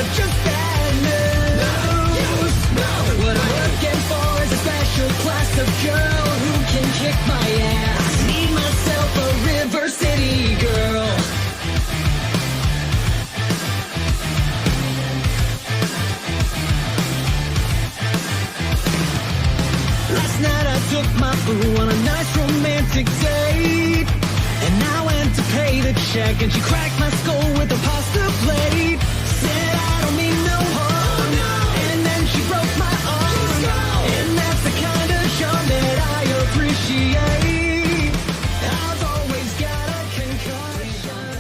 but just bad news. What I'm looking for is a special class of girl who can kick my ass. Need myself a River City girl. Last night I took my boo on a nice romantic date, and I went to pay the check, and she cracked my skull with a pasta plate. Said I don't mean no harm, and then she broke my arm. And that's the kind of charm that I appreciate. I've always got a concussion.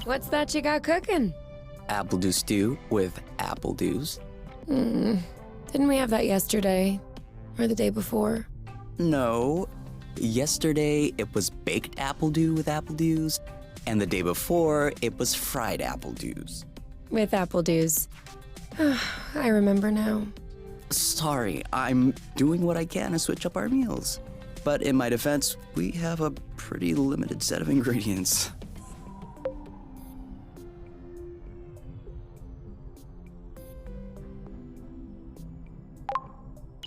What's that you got cooking? Appledew stew with appledews. Didn't we have that yesterday? Or the day before? No. Yesterday, it was baked appledew with appledews, and the day before, it was fried appledews. With Appledews. I remember now. Sorry, I'm doing what I can to switch up our meals. But in my defense, we have a pretty limited set of ingredients.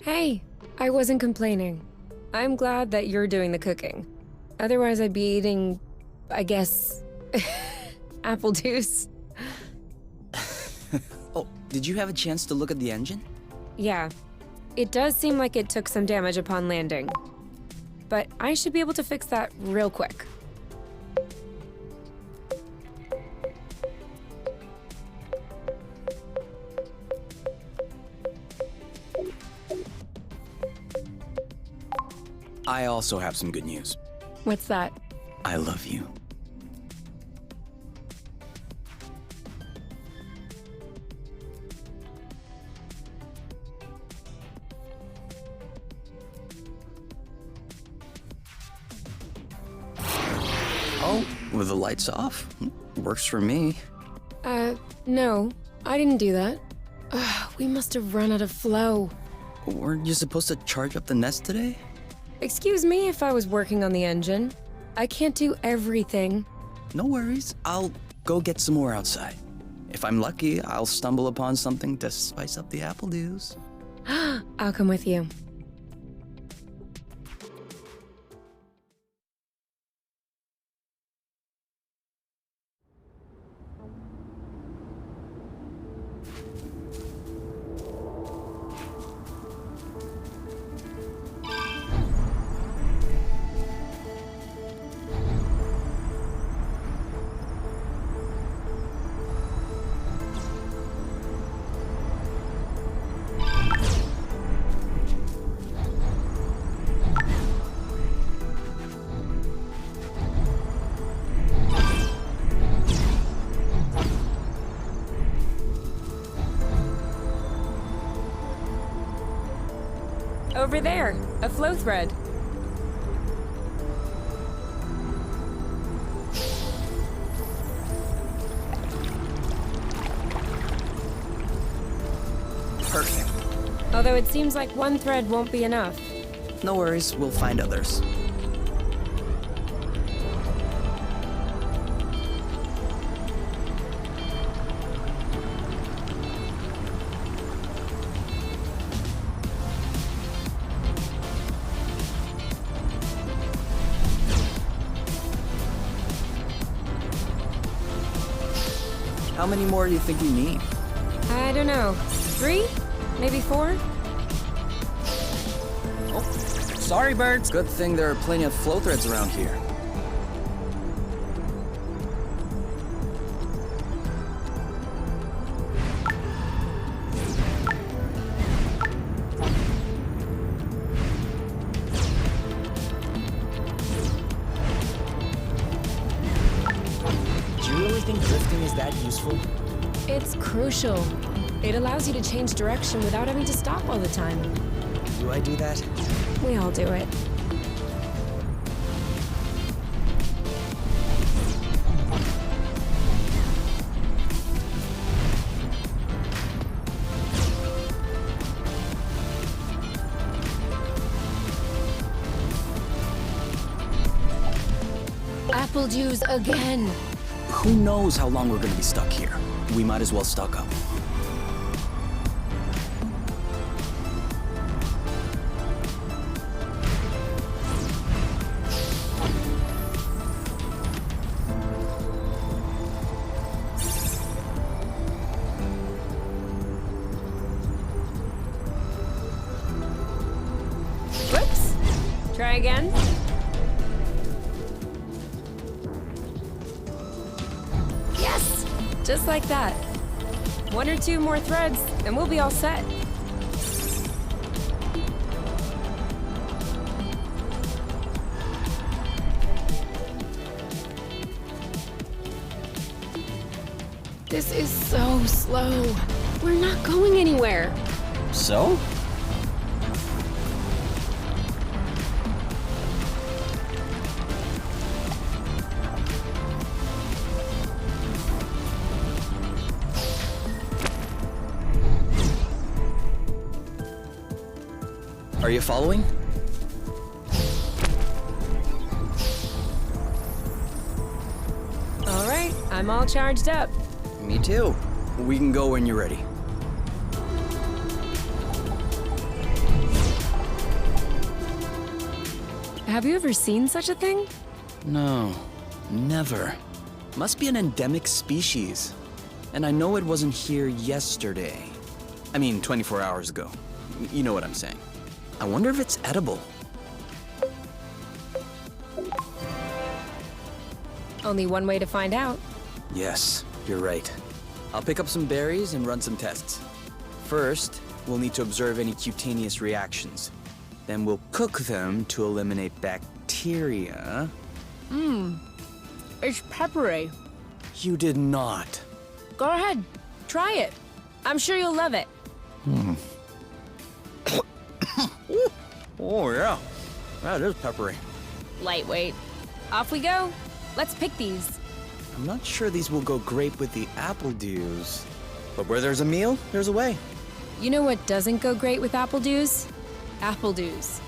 Hey, I wasn't complaining. I'm glad that you're doing the cooking. Otherwise, I'd be eating, I guess, Appledews. Oh, did you have a chance to look at the engine? Yeah, it does seem like it took some damage upon landing. But I should be able to fix that real quick. I also have some good news. What's that? I love you. Oh, with the lights off? Works for me. No, I didn't do that. We must have run out of flow. Weren't you supposed to charge up the nest today? Excuse me if I was working on the engine. I can't do everything. No worries. I'll go get some more outside. If I'm lucky, I'll stumble upon something to spice up the Appledews. I'll come with you. Over there, a flow thread. Perfect. Although it seems like one thread won't be enough. No worries, we'll find others. How many more do you think you need? I don't know. 3? Maybe 4? Oh, sorry, birds. Good thing there are plenty of flow threads around here. Do you really think drifting is that useful? It's crucial. It allows you to change direction without having to stop all the time. Do I do that? We all do it. Appledews again. Who knows how long we're gonna be stuck here? We might as well stock up. Whoops. Try again. Yes! Just like that. 1 or 2 more threads, and we'll be all set. This is so slow. We're not going anywhere. So? Are you following? All right, I'm all charged up. Me too. We can go when you're ready. Have you ever seen such a thing? No, never. Must be an endemic species. And I know it wasn't here yesterday. I mean, 24 hours ago. You know what I'm saying. I wonder if it's edible. Only one way to find out. Yes, you're right. I'll pick up some berries and run some tests. First, we'll need to observe any cutaneous reactions. Then we'll cook them to eliminate bacteria. It's peppery. You did not. Go ahead, try it. I'm sure you'll love it. Oh, yeah. That is peppery. Lightweight. Off we go. Let's pick these. I'm not sure these will go great with the Appledews. But where there's a meal, there's a way. You know what doesn't go great with Appledews? Appledews.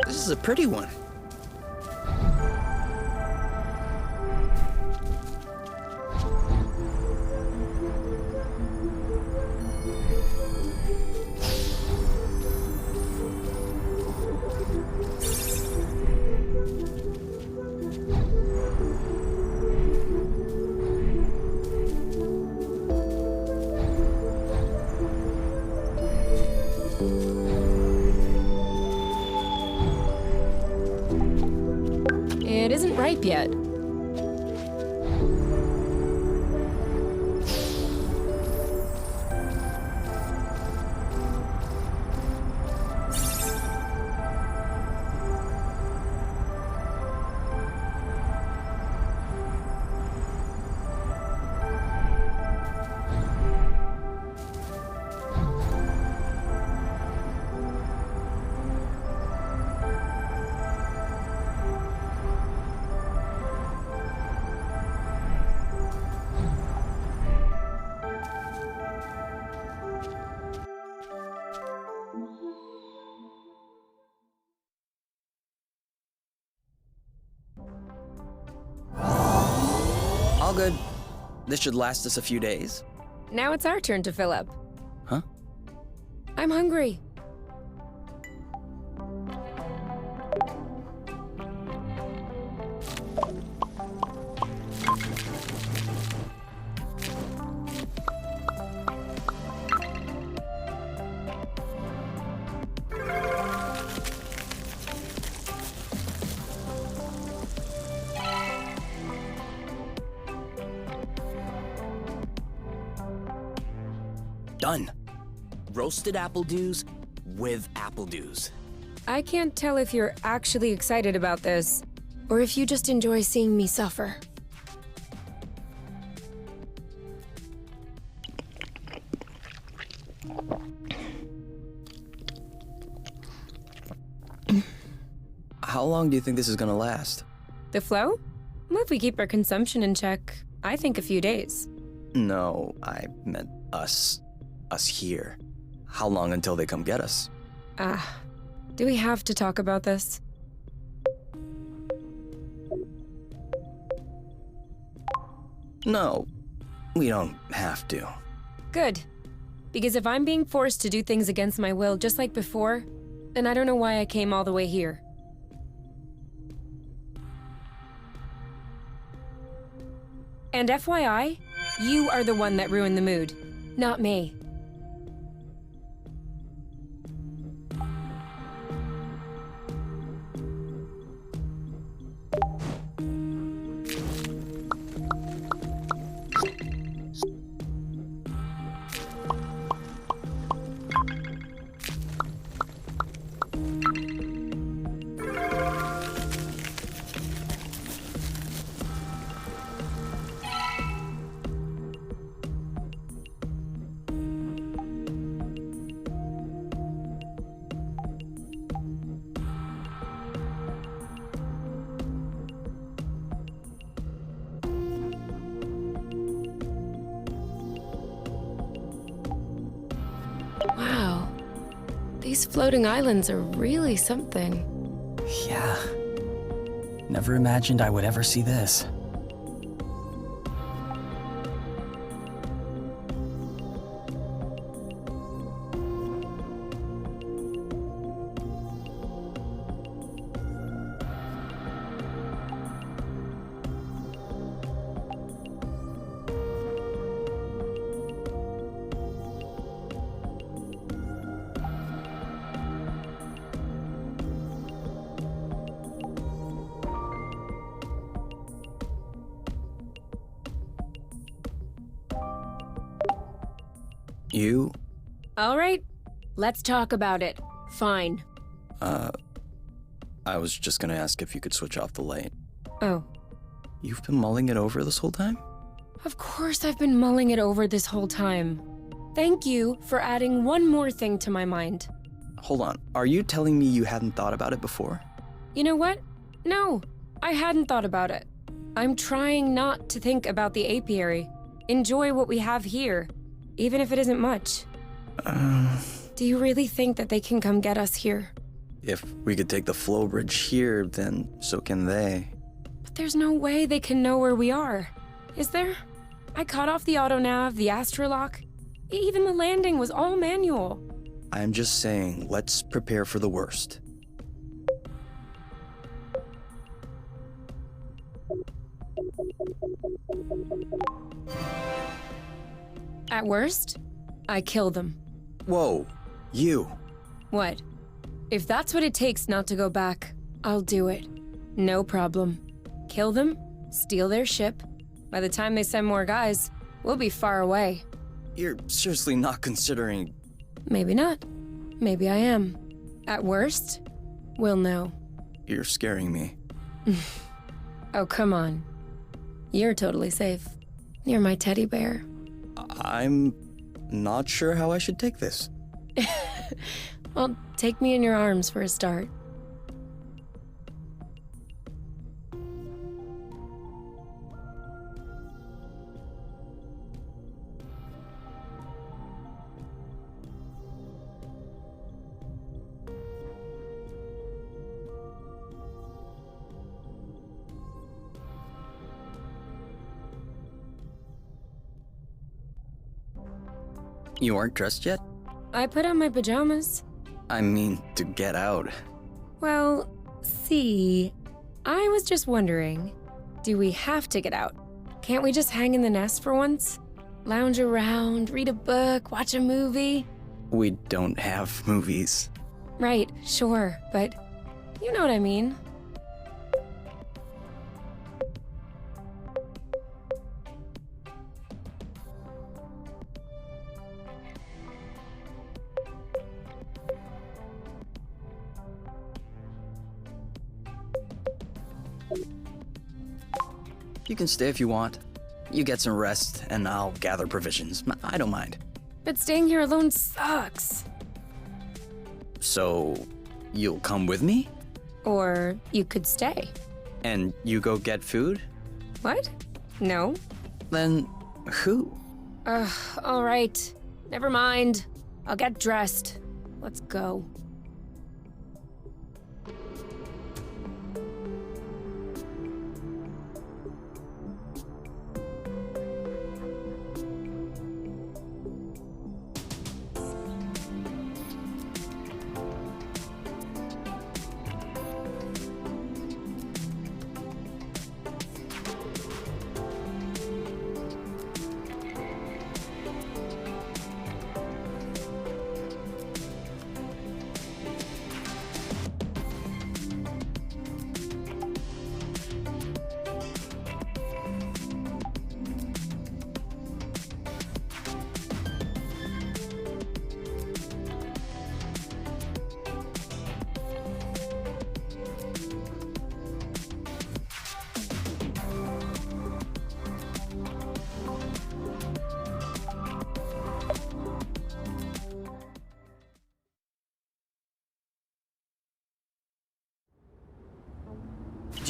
This is a pretty one. It isn't ripe yet. All good. This should last us a few days. Now it's our turn to fill up. Huh? I'm hungry. Done. Roasted Appledews with Appledews. I can't tell if you're actually excited about this, or if you just enjoy seeing me suffer. How long do you think this is gonna last? The flow? Well, if we keep our consumption in check, I think a few days. No, I meant us. Us here. How long until they come get us? Do we have to talk about this? No, we don't have to. Good. Because if I'm being forced to do things against my will just like before, then I don't know why I came all the way here. And FYI, you are the one that ruined the mood, not me. These floating islands are really something. Yeah. Never imagined I would ever see this. You? All right, let's talk about it. Fine. I was just gonna ask if you could switch off the light. Oh, You've been mulling it over this whole time? of course I've been mulling it over this whole time. Thank you for adding one more thing to my mind. Hold on, are you telling me you hadn't thought about it before? You know what? No, I hadn't thought about it. I'm trying not to think about the apiary. Enjoy what we have here, even if it isn't much. Do you really think that they can come get us here? If we could take the flow bridge here, then so can they. But there's no way they can know where we are. Is there? I cut off the autonav, the astrolock. Even the landing was all manual. I'm just saying, let's prepare for the worst. At worst, I kill them. Whoa, you. What? If that's what it takes not to go back, I'll do it. No problem. Kill them, steal their ship. By the time they send more guys, we'll be far away. You're seriously not considering... Maybe not. Maybe I am. At worst, we'll know. You're scaring me. Oh, come on. You're totally safe. You're my teddy bear. I'm not sure how I should take this. Well, take me in your arms for a start. You aren't dressed yet? I put on my pajamas. I mean, to get out. Well, see, I was just wondering, do we have to get out? Can't we just hang in the nest for once? Lounge around, read a book, watch a movie? We don't have movies. Right, sure, but you know what I mean. You can stay if you want. You get some rest, and I'll gather provisions. I don't mind. But staying here alone sucks. So, you'll come with me? Or you could stay. And you go get food? What? No? Then, who? All right. Never mind. I'll get dressed. Let's go.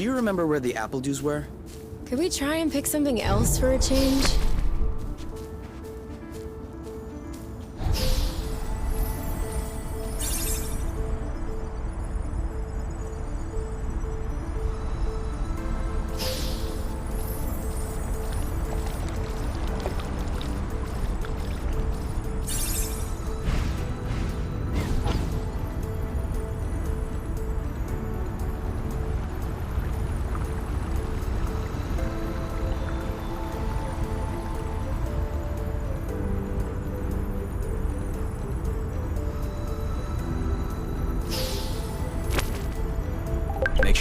Do you remember where the Appledews were? Could we try and pick something else for a change?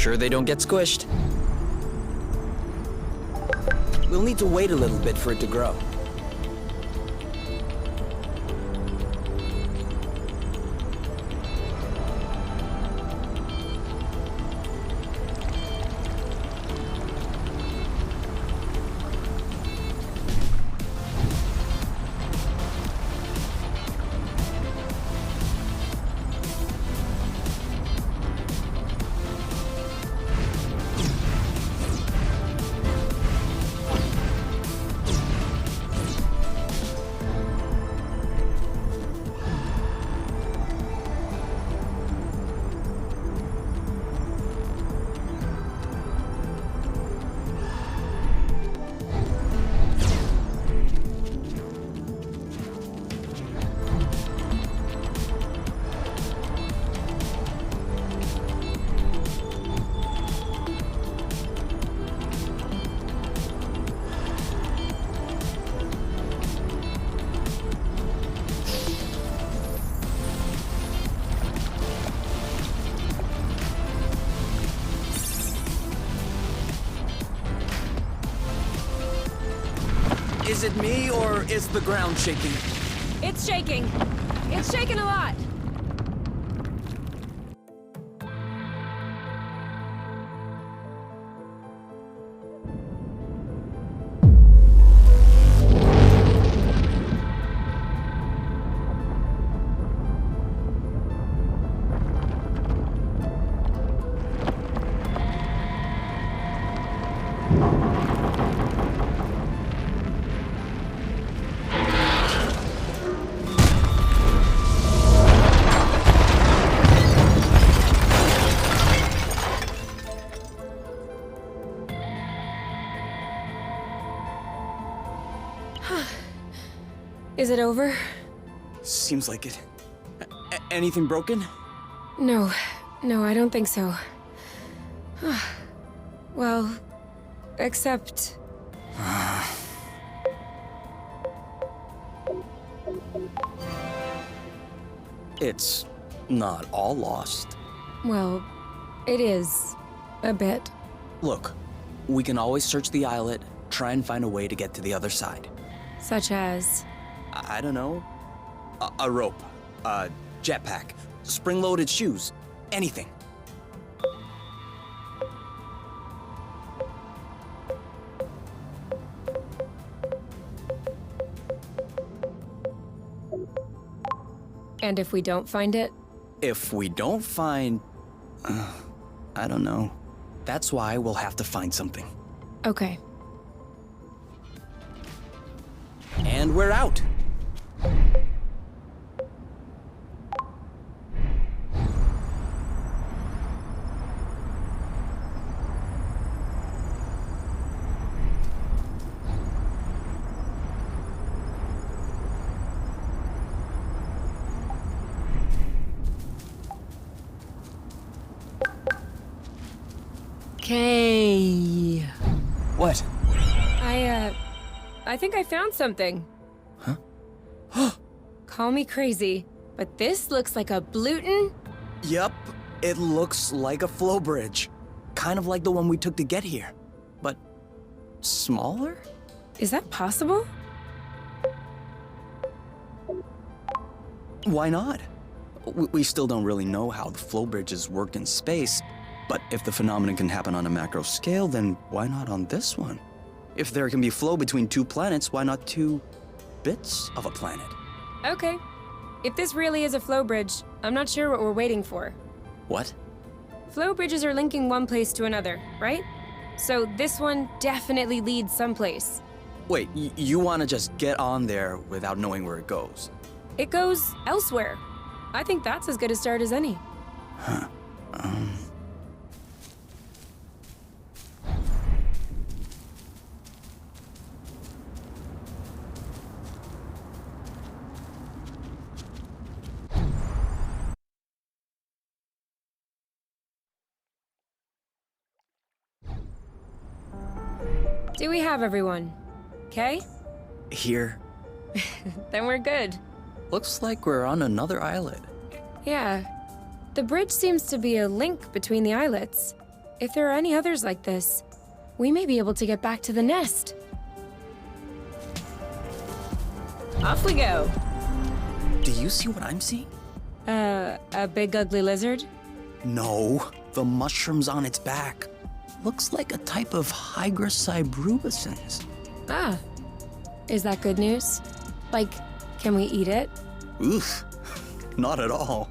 sure they don't get squished. We'll need to wait a little bit for it to grow. Is it me, or is the ground shaking? It's shaking. It's shaking a lot. Is it over? Seems like it. Anything broken? No, I don't think so. Well, except... It's not all lost. Well, it is. A bit. Look, we can always search the islet, try and find a way to get to the other side. Such as... I don't know. A rope, a jetpack, spring-loaded shoes, anything. And if we don't find it? If we don't find... I don't know. That's why we'll have to find something. Okay. And we're out! Okay. What? I think I found something. Huh? Call me crazy, but this looks like a Bluton. Yup, it looks like a flow bridge. Kind of like the one we took to get here. But smaller? Is that possible? Why not? We still don't really know how the flow bridges work in space, but if the phenomenon can happen on a macro scale, then why not on this one? If there can be flow between two planets, why not two bits of a planet? Okay. If this really is a flow bridge, I'm not sure what we're waiting for. What? Flow bridges are linking one place to another, right? So this one definitely leads someplace. Wait, you want to just get on there without knowing where it goes? It goes elsewhere. I think that's as good a start as any. Huh. Do we have everyone? Okay? Here. Then we're good. Looks like we're on another islet. Yeah. The bridge seems to be a link between the islets. If there are any others like this, we may be able to get back to the nest. Off we go. Do you see what I'm seeing? A big ugly lizard? No, the mushrooms on its back. Looks like a type of Hygroscybrubicins. Ah. Is that good news? Like, can we eat it? Oof, not at all.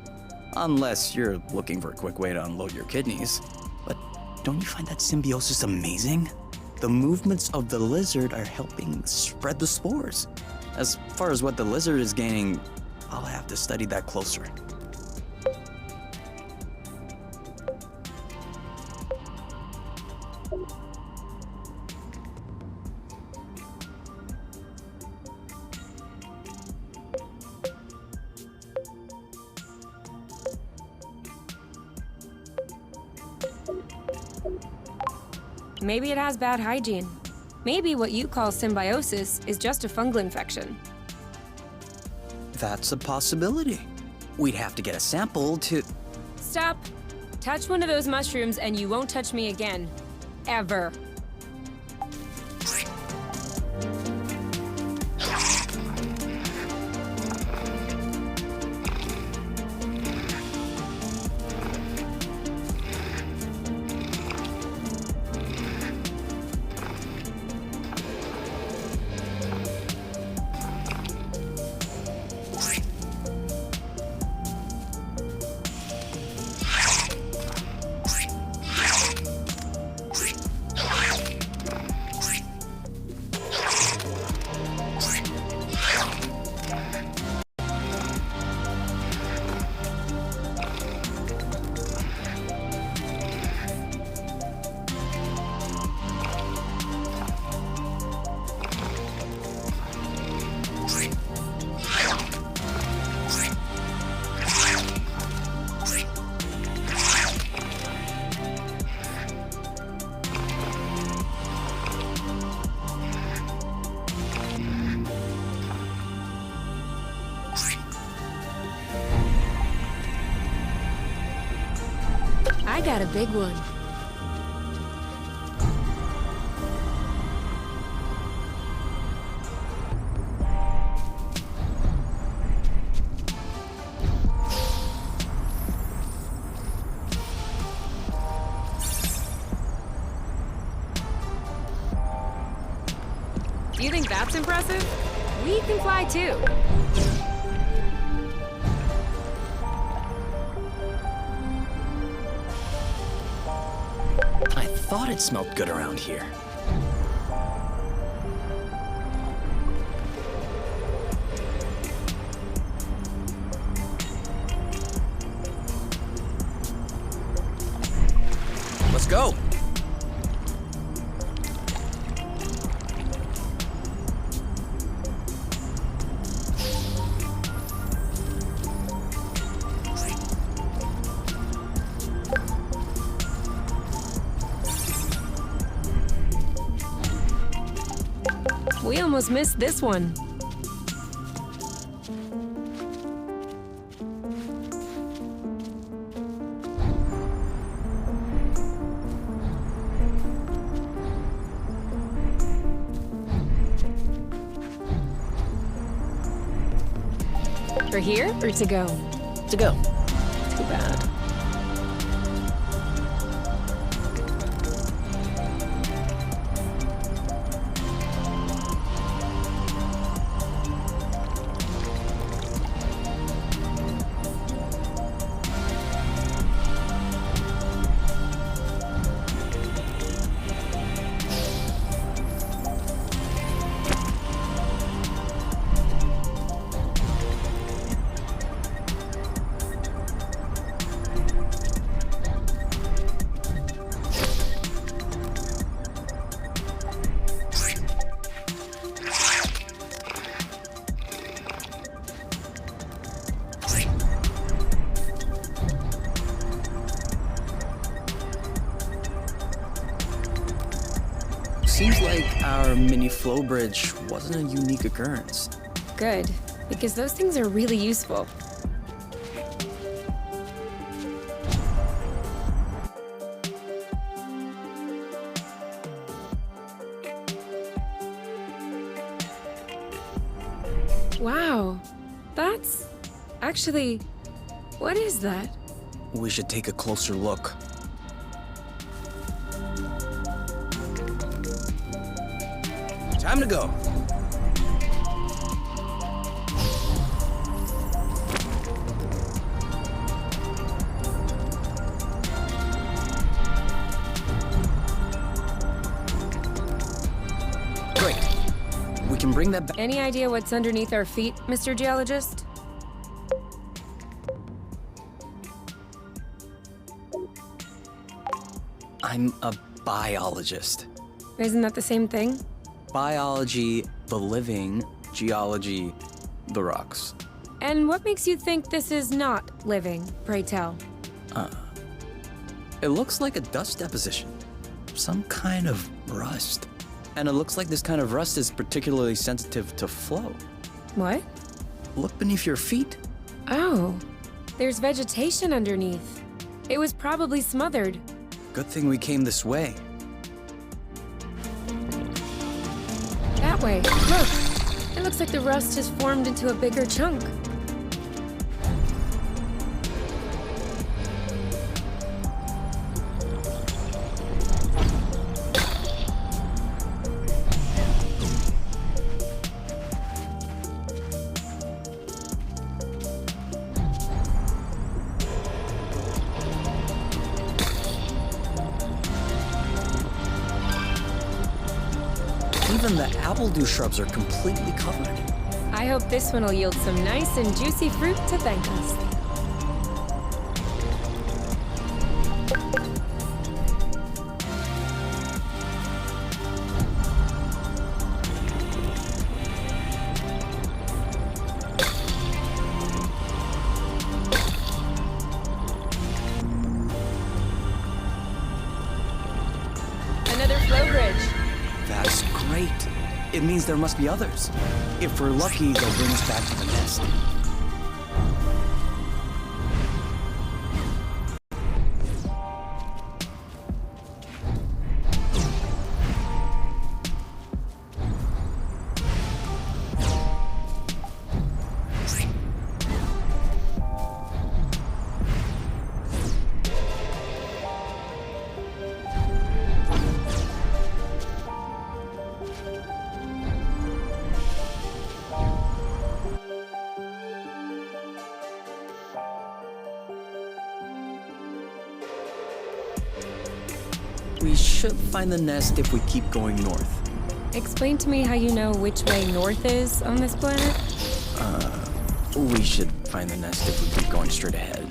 Unless you're looking for a quick way to unload your kidneys. But don't you find that symbiosis amazing? The movements of the lizard are helping spread the spores. As far as what the lizard is gaining, I'll have to study that closer. Maybe it has bad hygiene. Maybe what you call symbiosis is just a fungal infection. That's a possibility. We'd have to get a sample to... Stop. Touch one of those mushrooms and you won't touch me again. Ever. I got a big one. You think that's impressive? We can fly too. I thought it smelled good around here. Let's go! We almost missed this one. For here or to go? To go. Too bad. Seems like our mini flow bridge wasn't a unique occurrence. Good, because those things are really useful. Wow. That's... Actually, what is that? We should take a closer look. Time to go. Great. We can bring that back. Any idea what's underneath our feet, Mr. Geologist? I'm a biologist. Isn't that the same thing? Biology, the living, geology, the rocks. And what makes you think this is not living, pray tell? It looks like a dust deposition. Some kind of rust. And it looks like this kind of rust is particularly sensitive to flow. What? Look beneath your feet. Oh, there's vegetation underneath. It was probably smothered. Good thing we came this way. That way, look. It looks like the rust has formed into a bigger chunk. Even the Appledew shrubs are completely covered. I hope this one will yield some nice and juicy fruit to thank us. Another flow bridge. That's great. It means there must be others. If we're lucky, they'll bring us back to the nest. We should find the nest if we keep going north. Explain to me how you know which way north is on this planet. We should find the nest if we keep going straight ahead.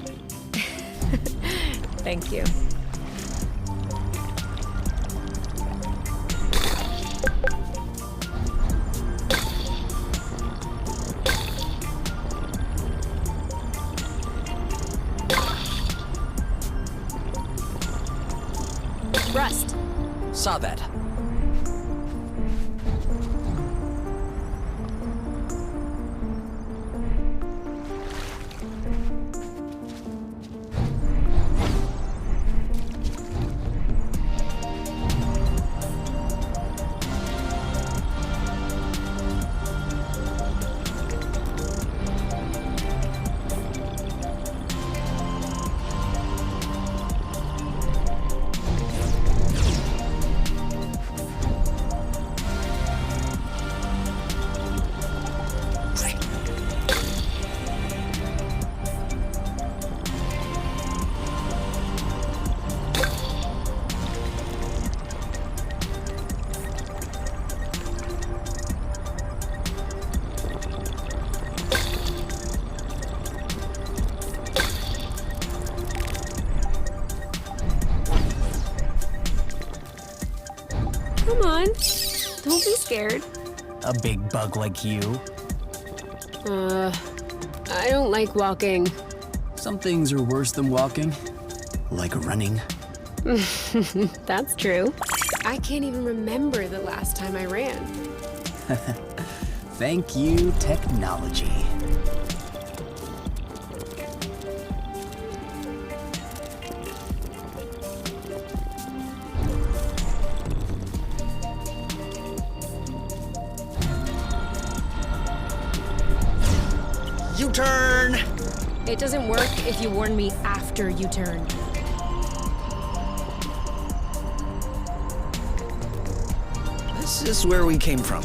Thank you. Rust. Saw that. Come on. Don't be scared. A big bug like you. I don't like walking. Some things are worse than walking. Like running. That's true. I can't even remember the last time I ran. Thank you, technology. U-turn! It doesn't work if you warn me after you turn. This is where we came from.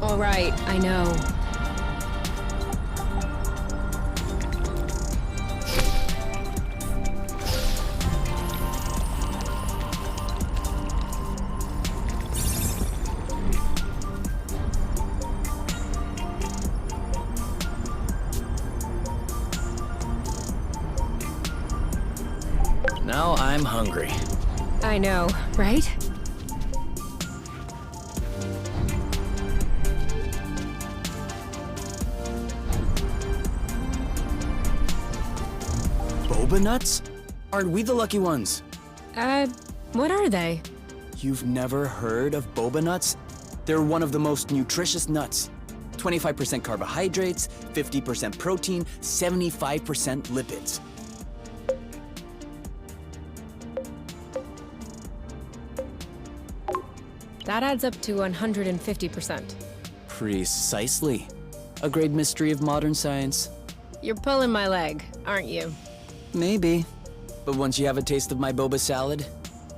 All right, I know. Now I'm hungry. I know, right? Boba nuts? Aren't we the lucky ones? What are they? You've never heard of boba nuts? They're one of the most nutritious nuts. 25% carbohydrates, 50% protein, 75% lipids. That adds up to 150%. Precisely. A great mystery of modern science. You're pulling my leg, aren't you? Maybe. But once you have a taste of my boba salad,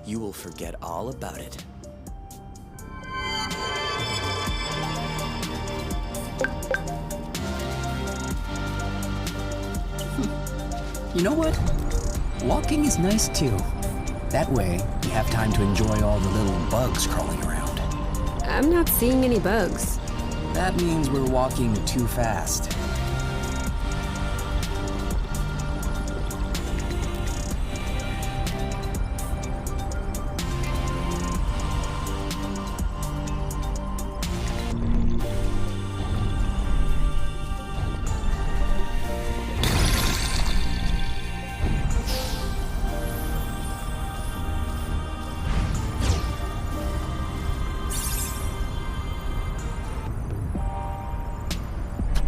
you will forget all about it. You know what? Walking is nice too. That way, you have time to enjoy all the little bugs crawling around. I'm not seeing any bugs. That means we're walking too fast.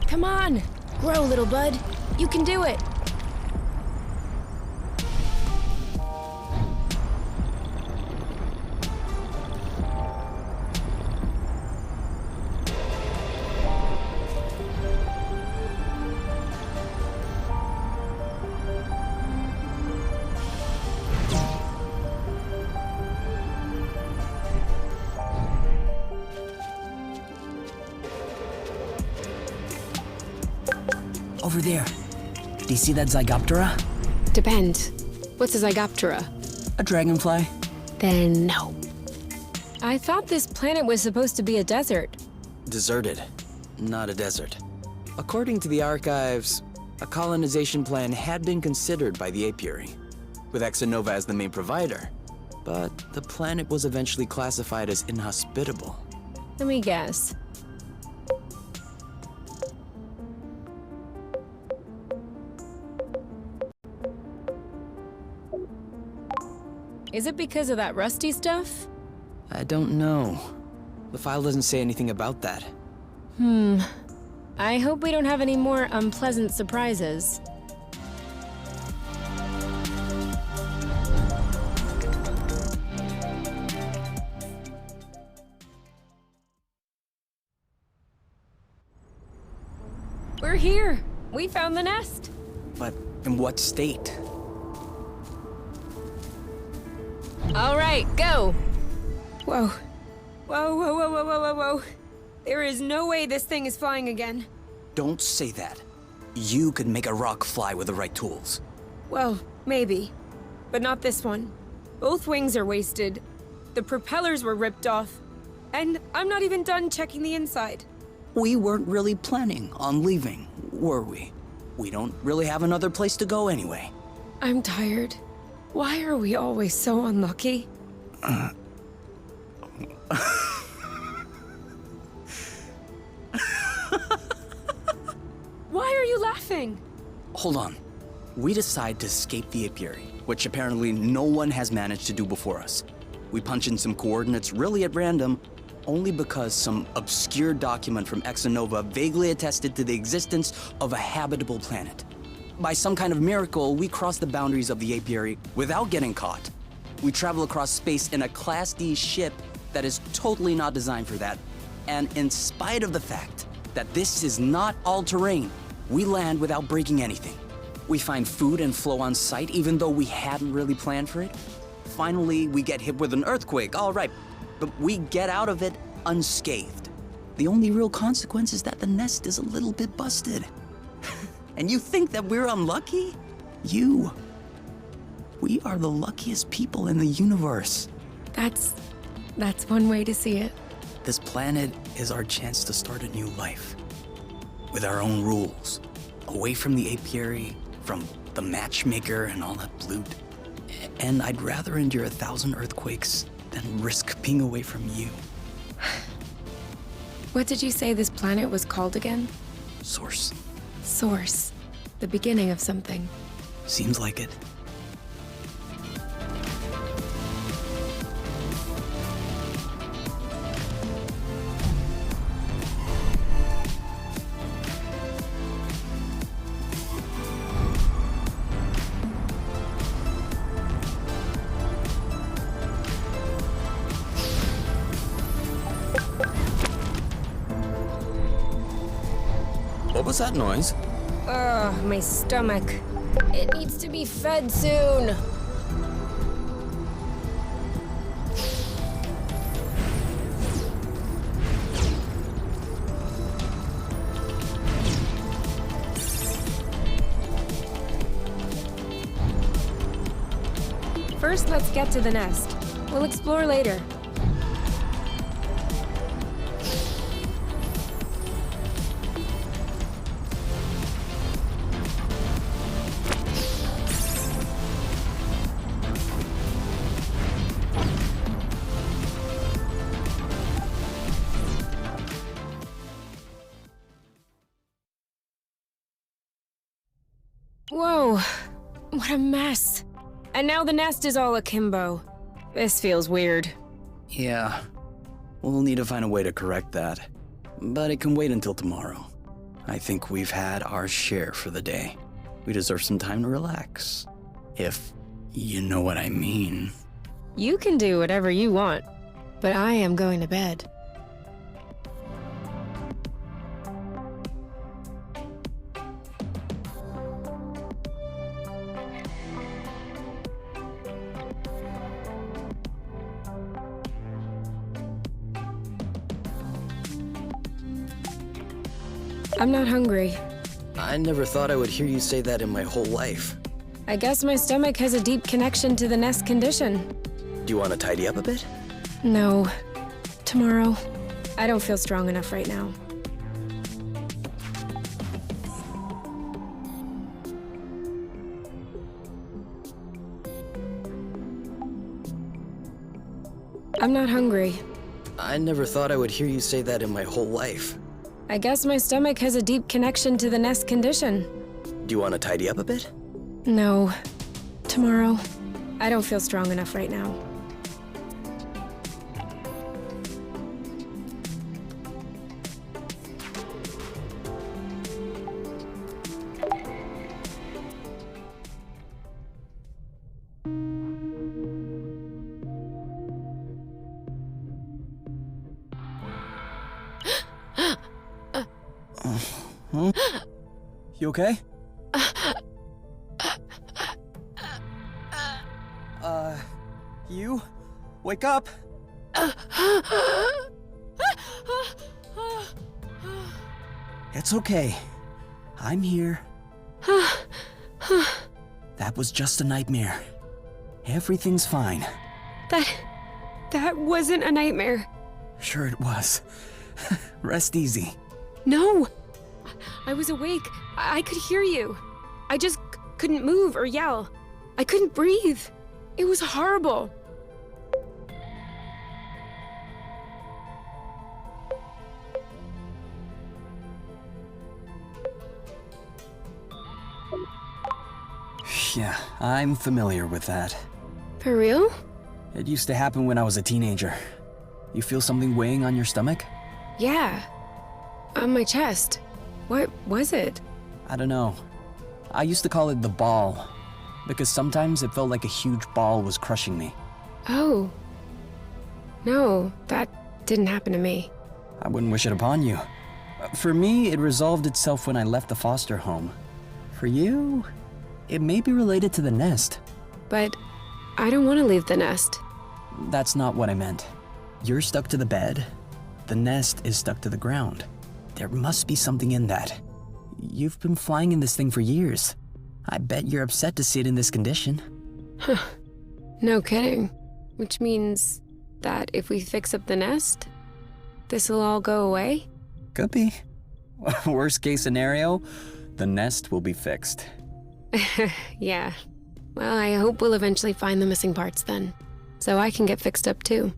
Come on! Grow, little bud. You can do it! Over there. Do you see that Zygoptera? Depends. What's a Zygoptera? A dragonfly. Then no. I thought this planet was supposed to be a desert. Deserted, not a desert. According to the archives, a colonization plan had been considered by the apiary, with Exonova as the main provider. But the planet was eventually classified as inhospitable. Let me guess. Is it because of that rusty stuff? I don't know. The file doesn't say anything about that. I hope we don't have any more unpleasant surprises. We're here! We found the nest! But in what state? All right, go! Whoa. Whoa, whoa, whoa, whoa, whoa, whoa, whoa. There is no way this thing is flying again. Don't say that. You could make a rock fly with the right tools. Well, maybe. But not this one. Both wings are wasted. The propellers were ripped off. And I'm not even done checking the inside. We weren't really planning on leaving, were we? We don't really have another place to go anyway. I'm tired. Why are we always so unlucky? Why are you laughing? Hold on. We decide to escape the apiary, which apparently no one has managed to do before us. We punch in some coordinates really at random, only because some obscure document from Exonova vaguely attested to the existence of a habitable planet. By some kind of miracle, we cross the boundaries of the apiary without getting caught. We travel across space in a Class D ship that is totally not designed for that. And in spite of the fact that this is not all-terrain, We land without breaking anything. We find food and flow on site even though we hadn't really planned for it. Finally, we get hit with an earthquake, all right, but we get out of it unscathed. The only real consequence is that the nest is a little bit busted. And you think that we're unlucky? We are the luckiest people in the universe. That's one way to see it. This planet is our chance to start a new life. With our own rules. Away from the apiary, from the matchmaker and all that loot. And I'd rather endure 1,000 earthquakes than risk being away from you. What did you say this planet was called again? Source. Source. The beginning of something. Seems like it. What was that noise? Ugh, my stomach. It needs to be fed soon. First, let's get to the nest. We'll explore later. Whoa, what a mess. And now the nest is all akimbo. This feels weird. Yeah. We'll need to find a way to correct that. But it can wait until tomorrow. I think we've had our share for the day. We deserve some time to relax. If you know what I mean. You can do whatever you want, but I am going to bed. I'm not hungry. I never thought I would hear you say that in my whole life. I guess my stomach has a deep connection to the nest condition. Do you want to tidy up a bit? No. Tomorrow. I don't feel strong enough right now. I'm not hungry. I never thought I would hear you say that in my whole life. I guess my stomach has a deep connection to the nest condition. Do you want to tidy up a bit? No. Tomorrow. I don't feel strong enough right now. You okay? You? Wake up! It's okay. I'm here. That was just a nightmare. Everything's fine. That wasn't a nightmare. Sure it was. Rest easy. No! I was awake. I could hear you. I just couldn't move or yell. I couldn't breathe. It was horrible. Yeah, I'm familiar with that. For real? It used to happen when I was a teenager. You feel something weighing on your stomach? Yeah. On my chest. What was it? I don't know. I used to call it the ball, because sometimes it felt like a huge ball was crushing me. Oh. No, that didn't happen to me. I wouldn't wish it upon you. For me, it resolved itself when I left the foster home. For you, it may be related to the nest. But I don't want to leave the nest. That's not what I meant. You're stuck to the bed. The nest is stuck to the ground. There must be something in that. You've been flying in this thing for years. I bet you're upset to see it in this condition. Huh. No kidding. Which means that if we fix up the nest, this'll all go away? Could be. Worst case scenario, the nest will be fixed. Yeah. Well, I hope we'll eventually find the missing parts then, so I can get fixed up too.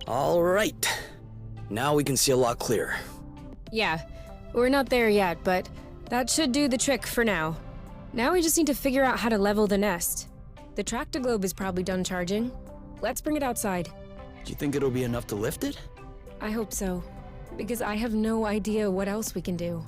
All right. Now we can see a lot clearer. Yeah, we're not there yet, but that should do the trick for now. Now we just need to figure out how to level the nest. The tractoglobe is probably done charging. Let's bring it outside. Do you think it'll be enough to lift it? I hope so, because I have no idea what else we can do.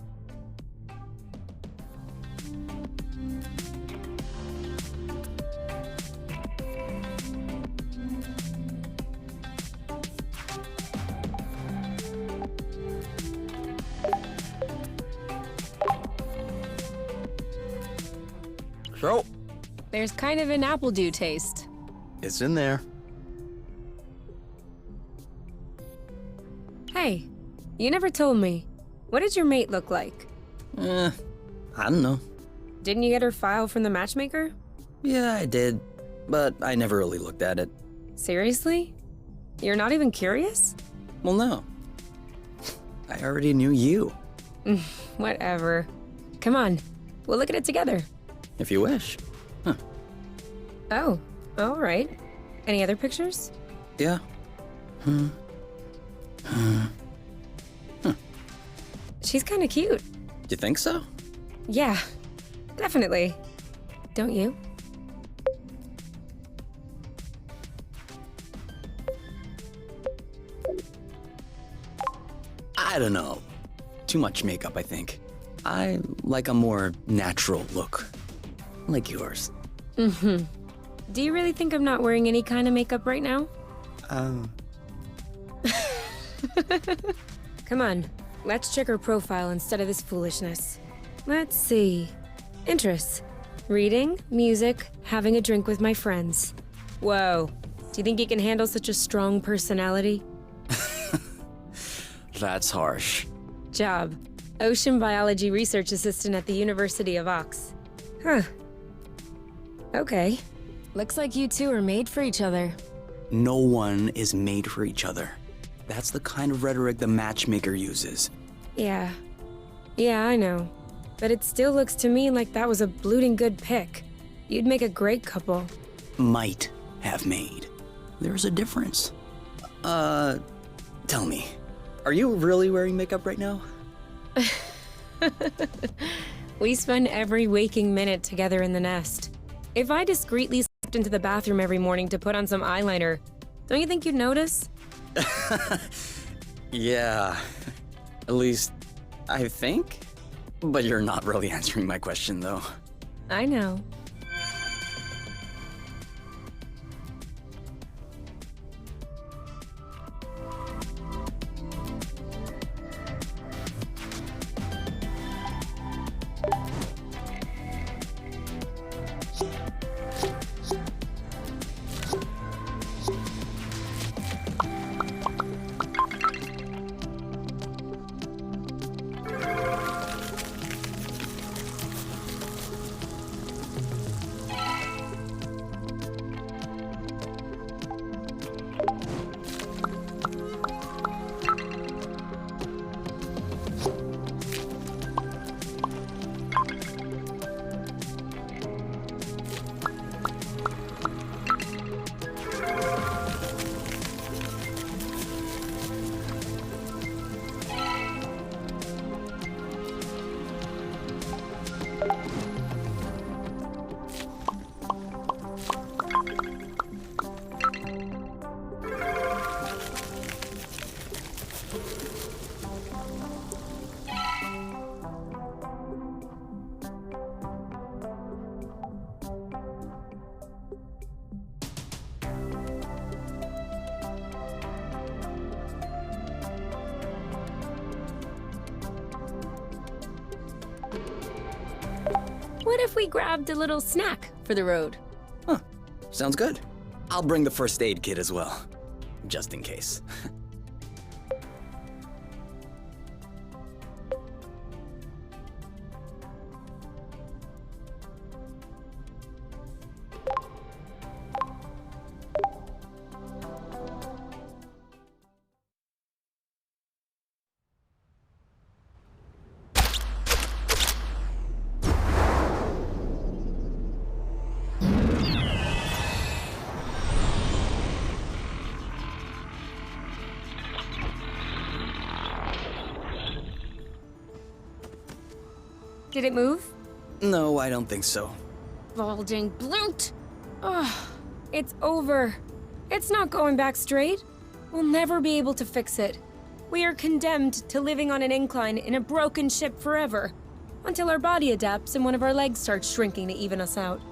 So, There's kind of an Appledew taste. it's in there. Hey, you never told me. What did your mate look like? I don't know. Didn't you get her file from the matchmaker? Yeah, I did, but I never really looked at it. Seriously? You're not even curious? Well, no. I already knew you, Whatever. Come on, we'll look at it together. if you wish. Oh, all right. Any other pictures? Yeah. She's kind of cute. You think so? Yeah, definitely. Don't you? I don't know. Too much makeup, I think. I like a more natural look. Like yours. Do you really think I'm not wearing any kind of makeup right now? Come on, let's check her profile instead of this foolishness. Let's see. Interests. Reading, music, having a drink with my friends. Whoa. Do you think you can handle such a strong personality? That's harsh. Job. Ocean biology research assistant at the University of Ox. Huh. Okay. Looks like you two are made for each other. No one is made for each other. That's the kind of rhetoric the matchmaker uses. Yeah. Yeah, I know. But it still looks to me like that was a blooting good pick. You'd make a great couple. Might have made. There's a difference. Tell me, are you really wearing makeup right now? We spend every waking minute together in the nest. If I discreetly slipped into the bathroom every morning to put on some eyeliner, don't you think you'd notice? Yeah. At least, I think. But you're not really answering my question, though. I know. What if we grabbed a little snack for the road? Huh, sounds good. I'll bring the first aid kit as well, just in case. Did it move? No, I don't think so. Bulging bloot! Ugh, it's over. It's not going back straight. We'll never be able to fix it. We are condemned to living on an incline in a broken ship forever, until our body adapts and one of our legs starts shrinking to even us out.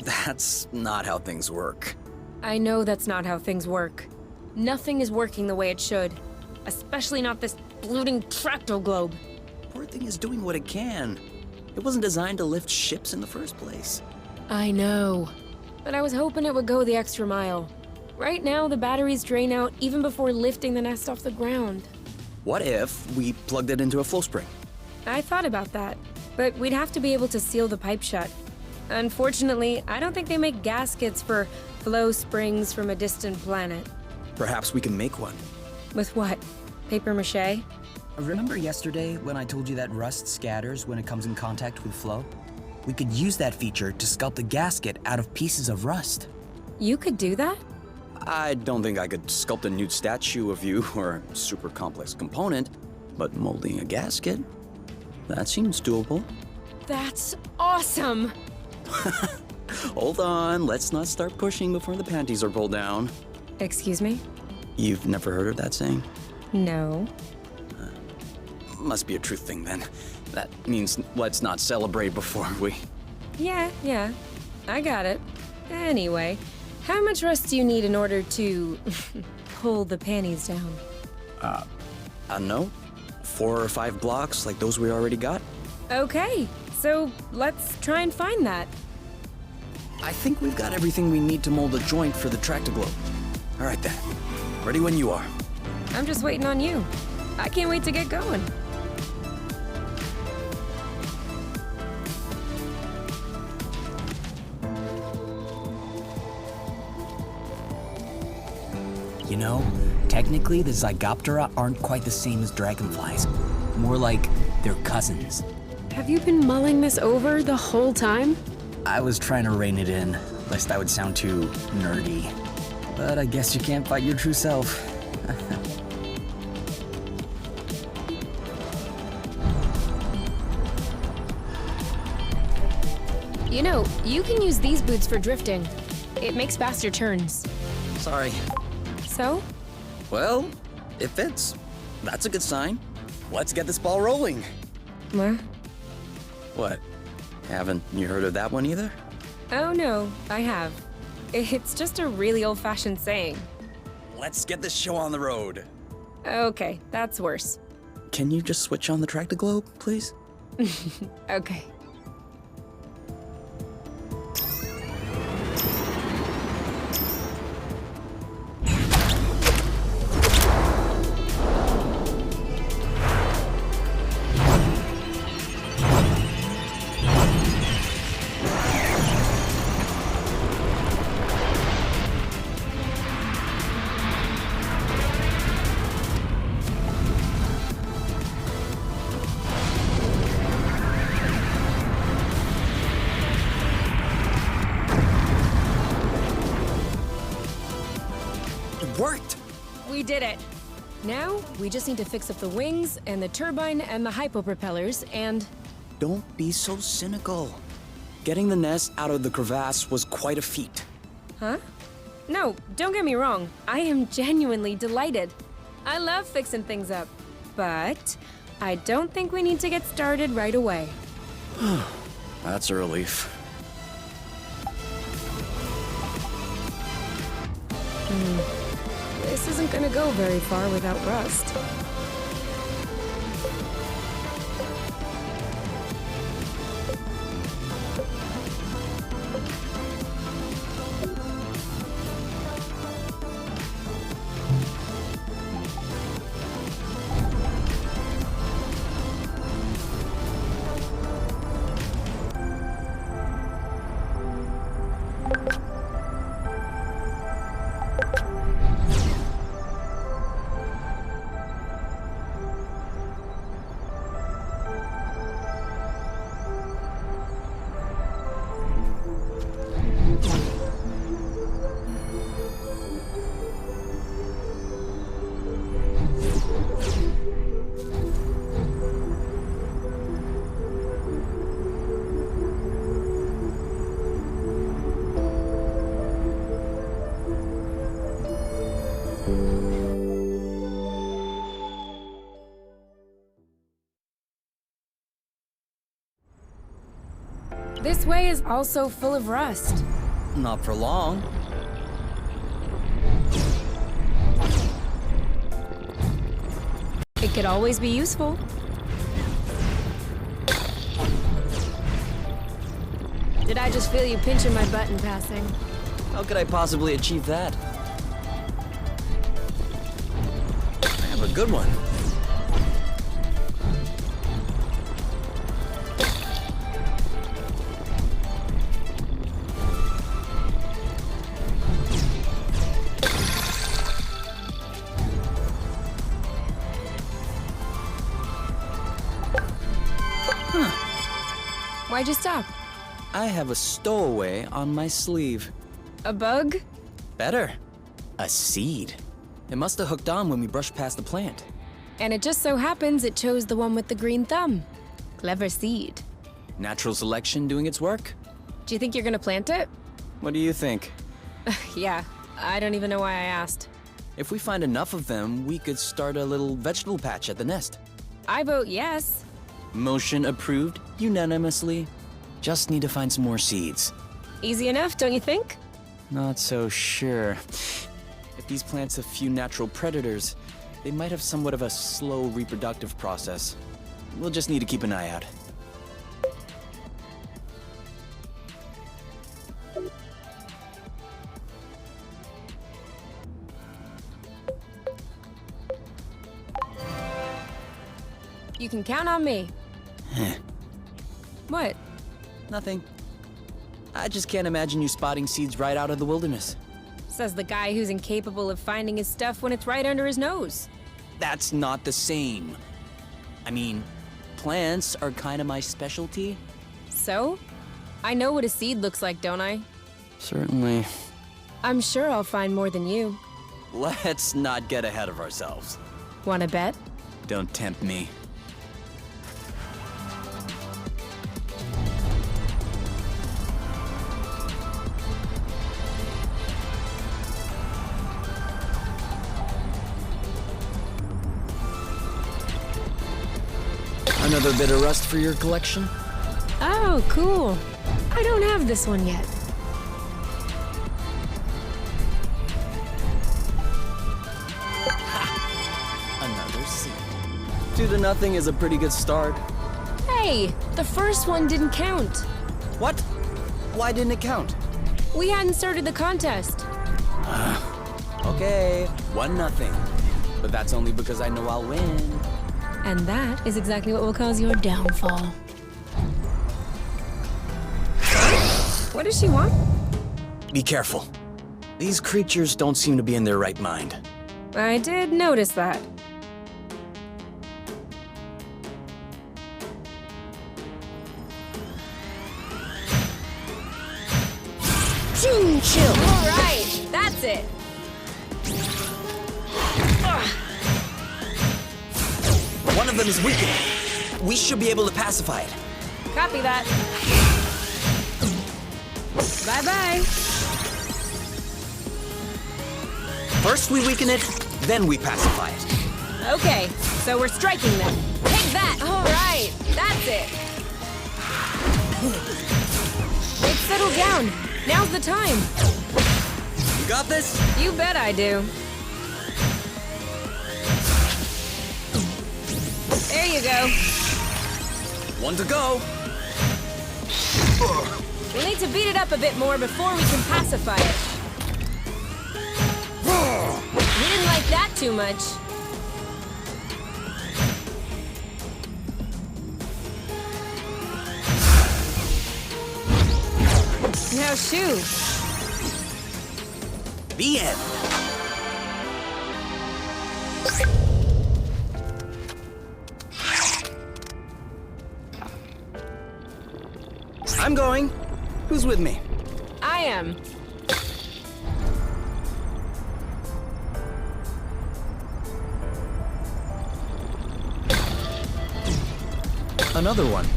That's not how things work. I know that's not how things work. Nothing is working the way it should. Especially not this bloating tracto globe. Poor thing is doing what it can. It wasn't designed to lift ships in the first place. I know. But I was hoping it would go the extra mile. Right now, the batteries drain out even before lifting the nest off the ground. What if we plugged it into a flow spring? I thought about that, but we'd have to be able to seal the pipe shut. Unfortunately, I don't think they make gaskets for flow springs from a distant planet. Perhaps we can make one. With what? Paper mache? Remember yesterday when I told you that rust scatters when it comes in contact with flow? We could use that feature to sculpt a gasket out of pieces of rust. You could do that? I don't think I could sculpt a nude statue of you or a super complex component, but molding a gasket? That seems doable. That's awesome! Hold on, let's not start pushing before the panties are pulled down. Excuse me? You've never heard of that saying? No. Must be a truth thing then. That means let's not celebrate before we... Yeah. I got it. Anyway, how much rust do you need in order to pull the panties down? I don't know. 4 or 5 blocks like those we already got? Okay, so let's try and find that. I think we've got everything we need to mold a joint for the tractoglobe. All right then. Ready when you are. I'm just waiting on you. I can't wait to get going. You know, technically the Zygoptera aren't quite the same as dragonflies. More like they're cousins. Have you been mulling this over the whole time? I was trying to rein it in, lest I would sound too nerdy. But I guess you can't fight your true self. You know, you can use these boots for drifting. It makes faster turns. Sorry. So? Well, it fits. That's a good sign. Let's get this ball rolling. What? What? Haven't you heard of that one either? Oh no, I have. It's just a really old-fashioned saying. Let's get this show on the road. Okay, that's worse. Can you just switch on the tractoglobe, please? Okay. Worked! We did it. Now, we just need to fix up the wings and the turbine and the hypopropellers and... Don't be so cynical. Getting the nest out of the crevasse was quite a feat. Huh? No, don't get me wrong. I am genuinely delighted. I love fixing things up. But I don't think we need to get started right away. That's a relief. This is wasn't gonna go very far without rust. This way is also full of rust. Not for long. It could always be useful. Did I just feel you pinching my butt in passing? How could I possibly achieve that? I have a good one. Why'd you stop? I have a stowaway on my sleeve. A bug? Better. A seed. It must have hooked on when we brushed past the plant. And it just so happens it chose the one with the green thumb. Clever seed. Natural selection doing its work? Do you think you're gonna plant it? What do you think? Yeah, I don't even know why I asked. If we find enough of them, we could start a little vegetable patch at the nest. I vote yes. Motion approved unanimously. Just need to find some more seeds. Easy enough, don't you think? Not so sure. If these plants have few natural predators, they might have somewhat of a slow reproductive process. We'll just need to keep an eye out. You can count on me. What? Nothing. I just can't imagine you spotting seeds right out of the wilderness. Says the guy who's incapable of finding his stuff when it's right under his nose. That's not the same. I mean, plants are kind of my specialty. So? I know what a seed looks like, don't I? Certainly. I'm sure I'll find more than you. Let's not get ahead of ourselves. Wanna bet? Don't tempt me. Another bit of rust for your collection? Oh, cool. I don't have this one yet. Another seed. 2-0 is a pretty good start. Hey, the first one didn't count. What? Why didn't it count? We hadn't started the contest. Okay, 1-0. But that's only because I know I'll win. And that is exactly what will cause your downfall. What does she want? Be careful. These creatures don't seem to be in their right mind. I did notice that. Chill. All right, that's it. One of them is weakened. We should be able to pacify it. Copy that. Bye-bye. First we weaken it, then we pacify it. Okay, so we're striking them. Take that! All right, that's it. It's settled down. Now's the time. You got this? You bet I do. There you go. One to go. We'll need to beat it up a bit more before we can pacify it. We didn't like that too much. Now shoo. The end. I'm going. Who's with me? I am. Another one.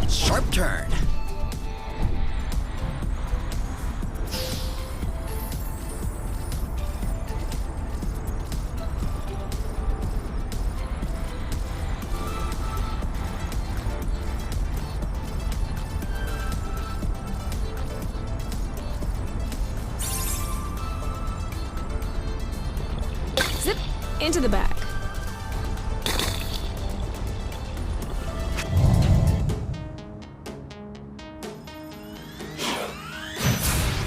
Sharp turn. Zip into the back.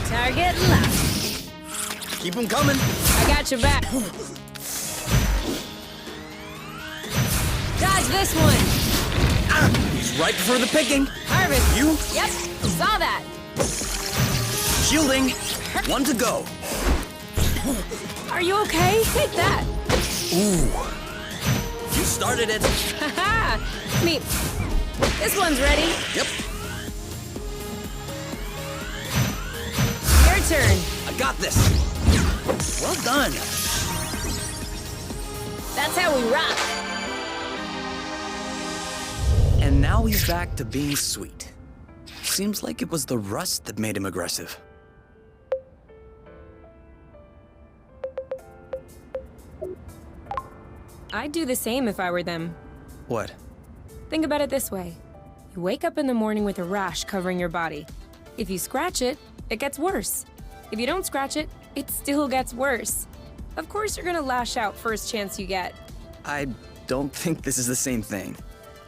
Target left. Keep them coming. I got your back. Dodge this one. He's right for the picking. Harvest. You Yep, saw that. shielding. One to go. Are you okay? Take that. Ooh. You started it. Haha. Meep. This one's ready. Yep. Your turn. I got this. Well done. That's how we rock. And now he's back to being sweet. Seems like it was the rust that made him aggressive. I'd do the same if I were them. What? Think about it this way. You wake up in the morning with a rash covering your body. If you scratch it, it gets worse. If you don't scratch it, it still gets worse. Of course you're gonna lash out first chance you get. I don't think this is the same thing.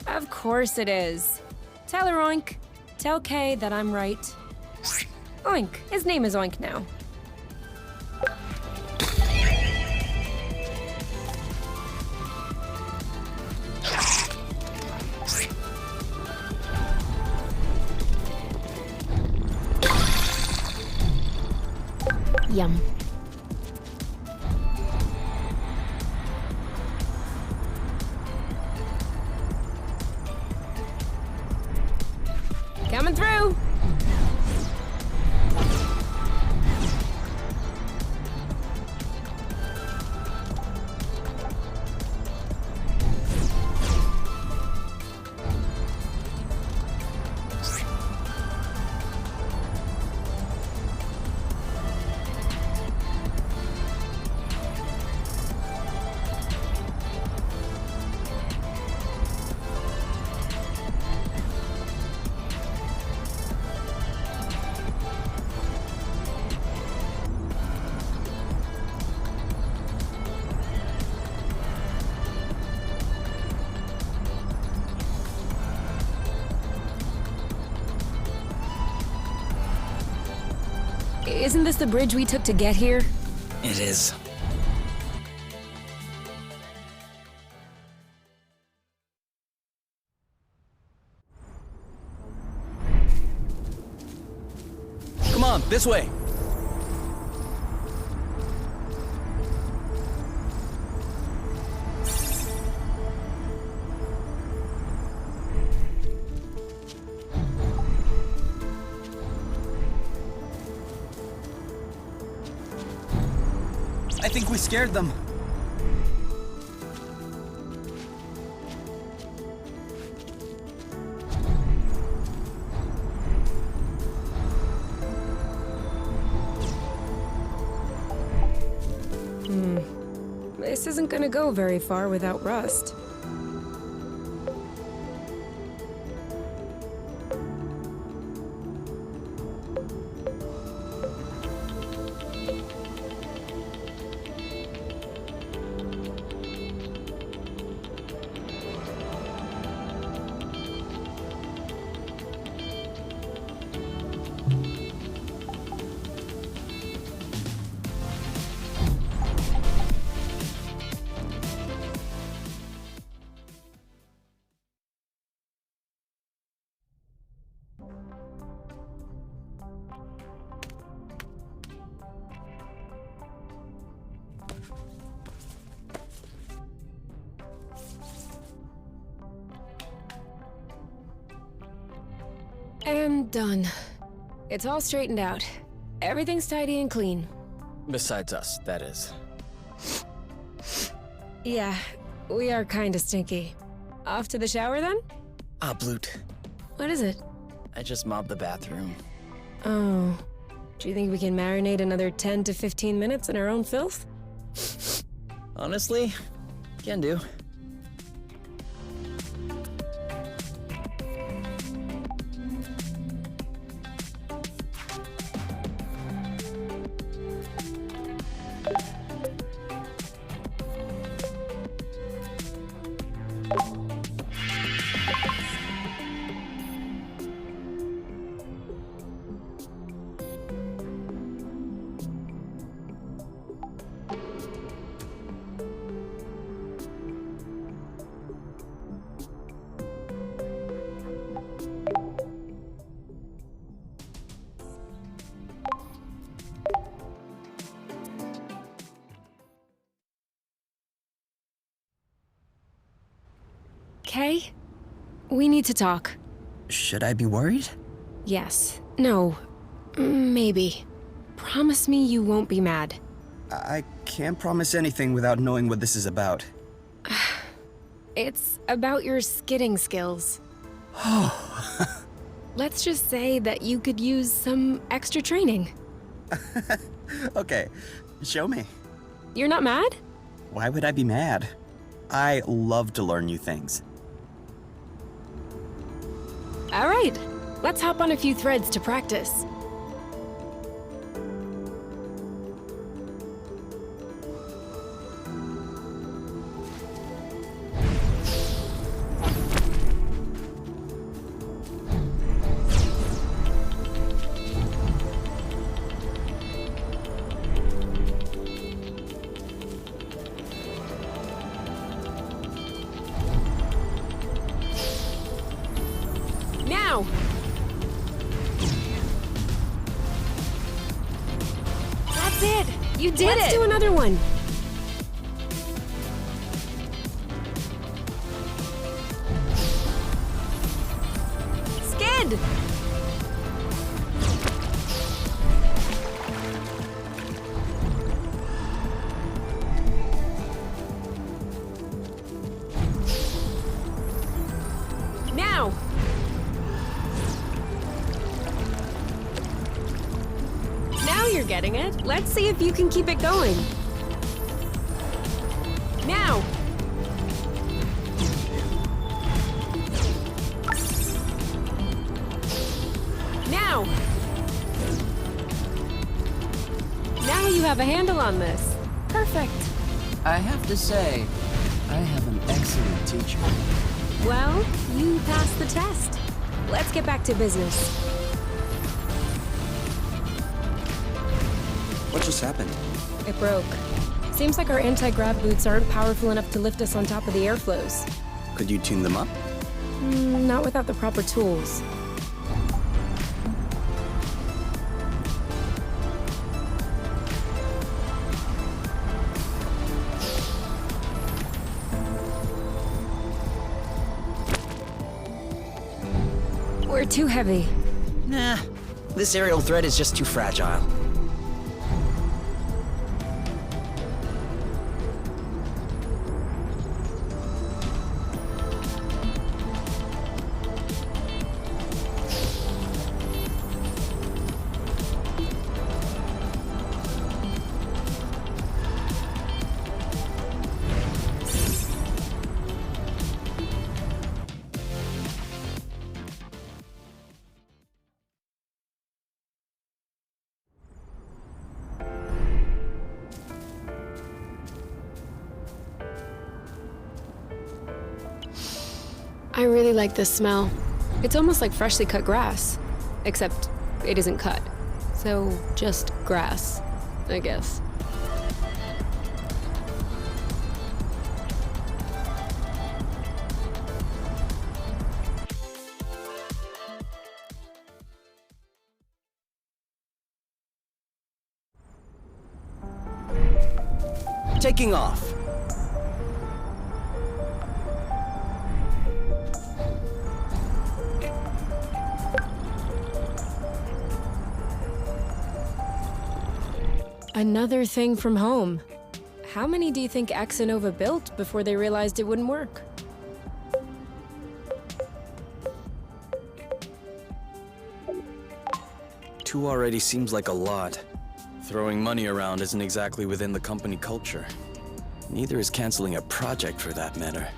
Of course it is. Tell her Oink. Tell Kay that I'm right. Oink. His name is Oink now. Yum. Coming through. Isn't this the bridge we took to get here? It is. Come on, this way. I think we scared them. This isn't gonna go very far without Rust. And done. It's all straightened out. Everything's tidy and clean. Besides us, that is. Yeah, we are kinda stinky. Off to the shower then? Ah, Bloot. What is it? I just mobbed the bathroom. Oh. Do you think we can marinate another 10 to 15 minutes in our own filth? Honestly, can do. Kay? We need to talk. Should I be worried? Yes. No. Maybe. Promise me you won't be mad. I can't promise anything without knowing what this is about. It's about your skidding skills. Let's just say that you could use some extra training. Okay, show me. You're not mad? Why would I be mad? I love to learn new things. All right. Let's hop on a few threads to practice. Now! That's it! You did it! Let's do another one! Skid! Now! Now you're getting it. Let's see if you can keep it going. Now! Now! Now you have a handle on this. Perfect. I have to say, I have an excellent teacher. Well, you passed the test. Let's get back to business. What just happened? It broke. Seems like our anti-grav boots aren't powerful enough to lift us on top of the airflows. Could you tune them up? Not without the proper tools. We're too heavy. Nah, this aerial thread is just too fragile. I really like this smell. It's almost like freshly cut grass. Except it isn't cut. So, just grass, I guess. Taking off. Another thing from home. How many do you think Axonova built before they realized it wouldn't work? Two already seems like a lot. Throwing money around isn't exactly within the company culture. Neither is canceling a project for that matter.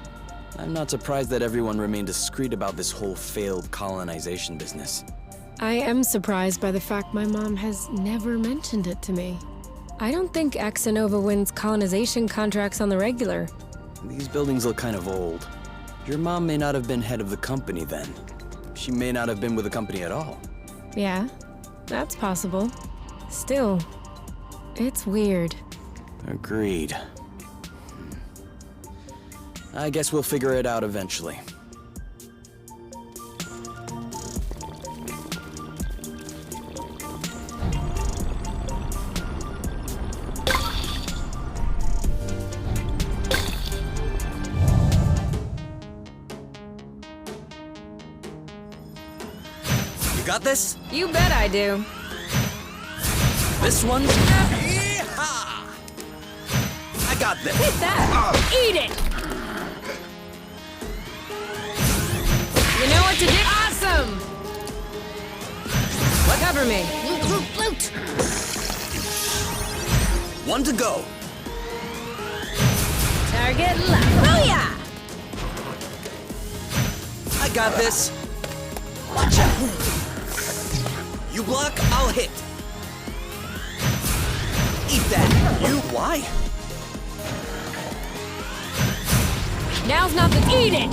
I'm not surprised that everyone remained discreet about this whole failed colonization business. I am surprised by the fact my mom has never mentioned it to me. I don't think Axonova wins colonization contracts on the regular. These buildings look kind of old. Your mom may not have been head of the company then. She may not have been with the company at all. Yeah, that's possible. Still, it's weird. Agreed. I guess we'll figure it out eventually. You got this? You bet I do. This one? Yeehaw! I got this. Hit that! Eat it! You know what to do? Awesome! Cover me. One to go. Target left. Booyah! I got this. Watch out. You block, I'll hit. Eat that. You, why? Now's not the eat it!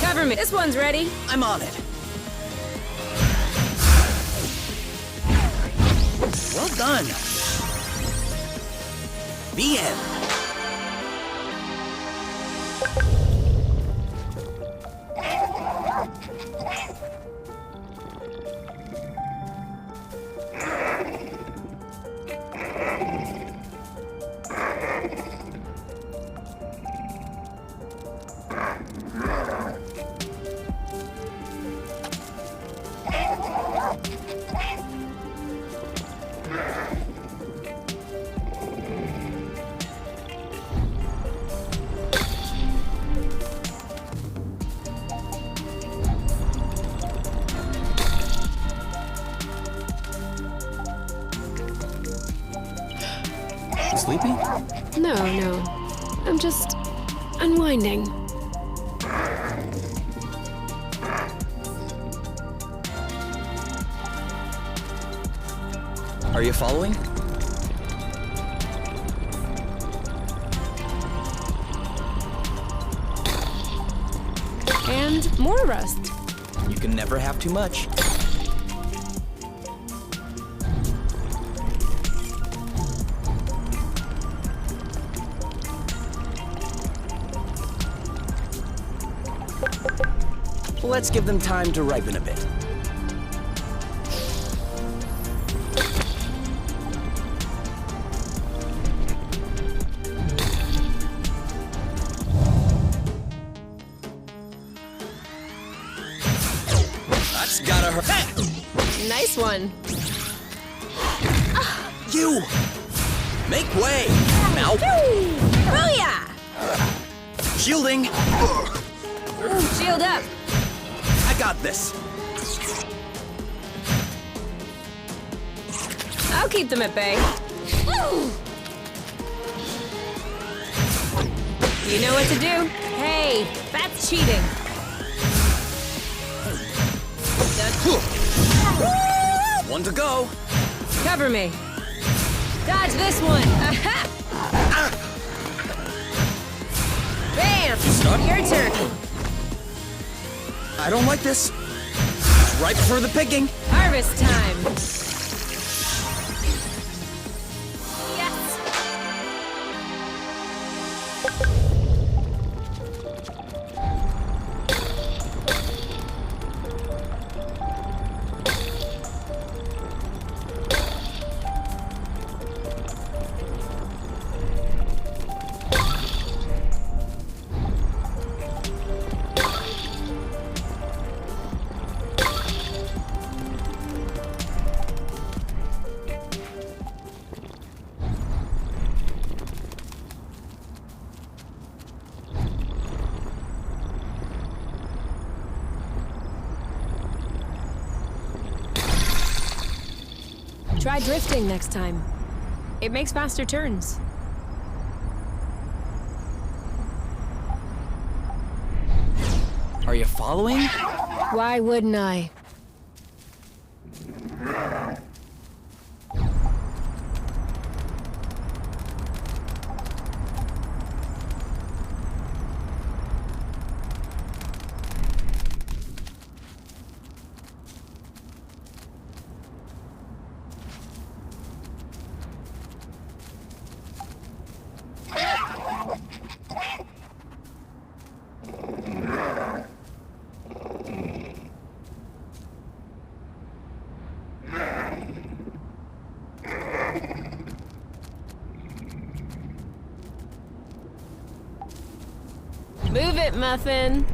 Cover me. This one's ready. I'm on it. Well done. The end. Sleepy? No. I'm just unwinding. Are you following? And more rust. You can never have too much. Let's give them time to ripen a bit. That's gotta hurt. Nice one. You! Make way! Now! Booyah! Shielding! Shield up. I got this. I'll keep them at bay. You know what to do. Hey, that's cheating. One to go. Cover me. Dodge this one. Aha! Bam! Your turn. I don't like this. Right for the picking. Harvest time. Yes. Try drifting next time. It makes faster turns. Are you following? Why wouldn't I? Move it, Muffin.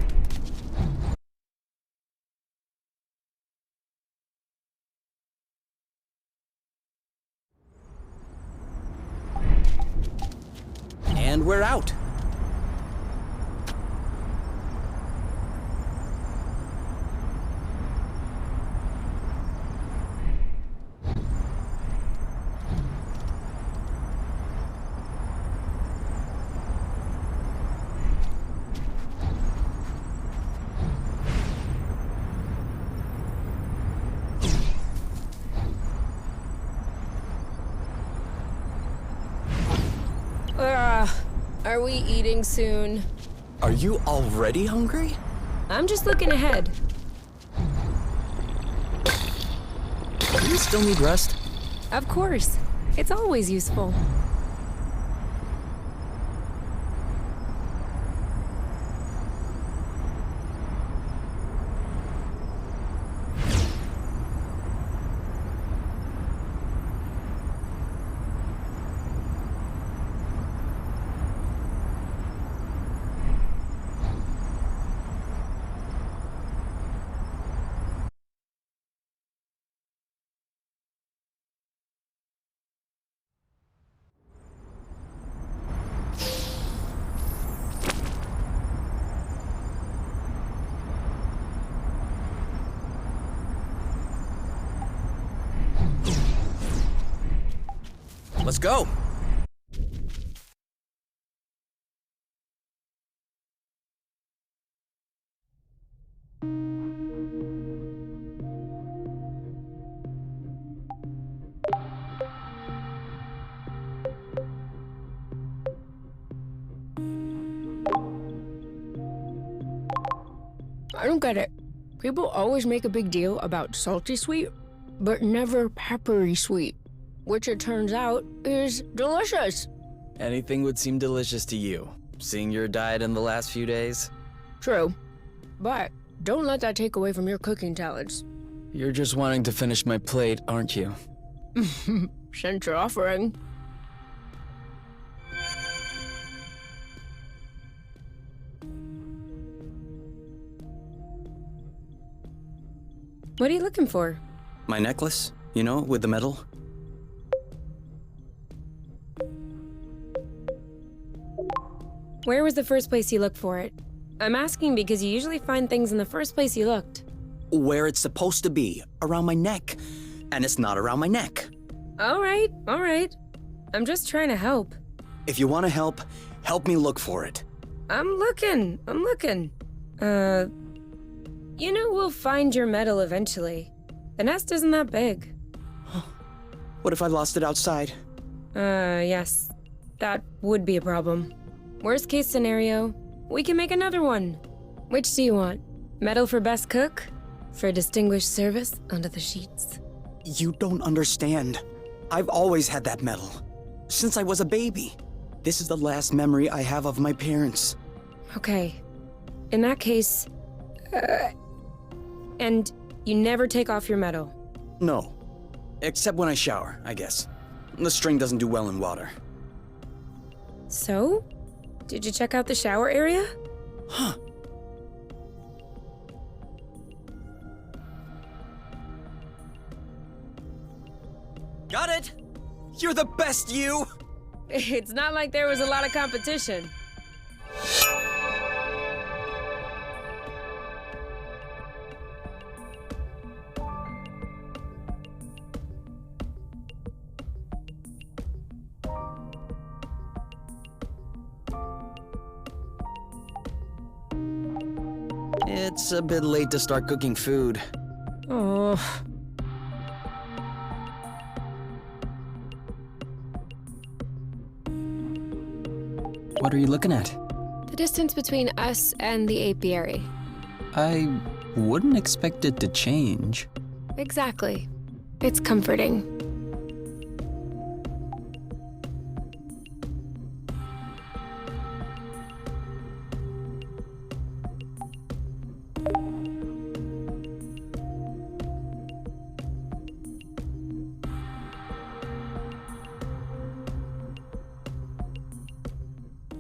And we're out. Are we eating soon? Are you already hungry? I'm just looking ahead. Do you still need rest? Of course. It's always useful. Let's go. I don't get it. People always make a big deal about salty sweet, but never peppery sweet, which it turns out is delicious. Anything would seem delicious to you, seeing your diet in the last few days. True, but don't let that take away from your cooking talents. You're just wanting to finish my plate, aren't you? Since you're offering. What are you looking for? My necklace, you know, with the medal. Where was the first place you looked for it? I'm asking because you usually find things in the first place you looked. Where it's supposed to be, around my neck. And it's not around my neck. All right. I'm just trying to help. If you want to help me look for it. I'm looking. You know we'll find your medal eventually. The nest isn't that big. What if I lost it outside? Yes. That would be a problem. Worst case scenario, we can make another one. Which do you want? Medal for best cook? For distinguished service under the sheets? You don't understand. I've always had that medal. Since I was a baby. This is the last memory I have of my parents. Okay. In that case... and you never take off your medal? No. Except when I shower, I guess. The string doesn't do well in water. So? Did you check out the shower area? Huh. Got it! You're the best, you! It's not like there was a lot of competition. It's a bit late to start cooking food. Oh. What are you looking at? The distance between us and the apiary. I wouldn't expect it to change. Exactly. It's comforting.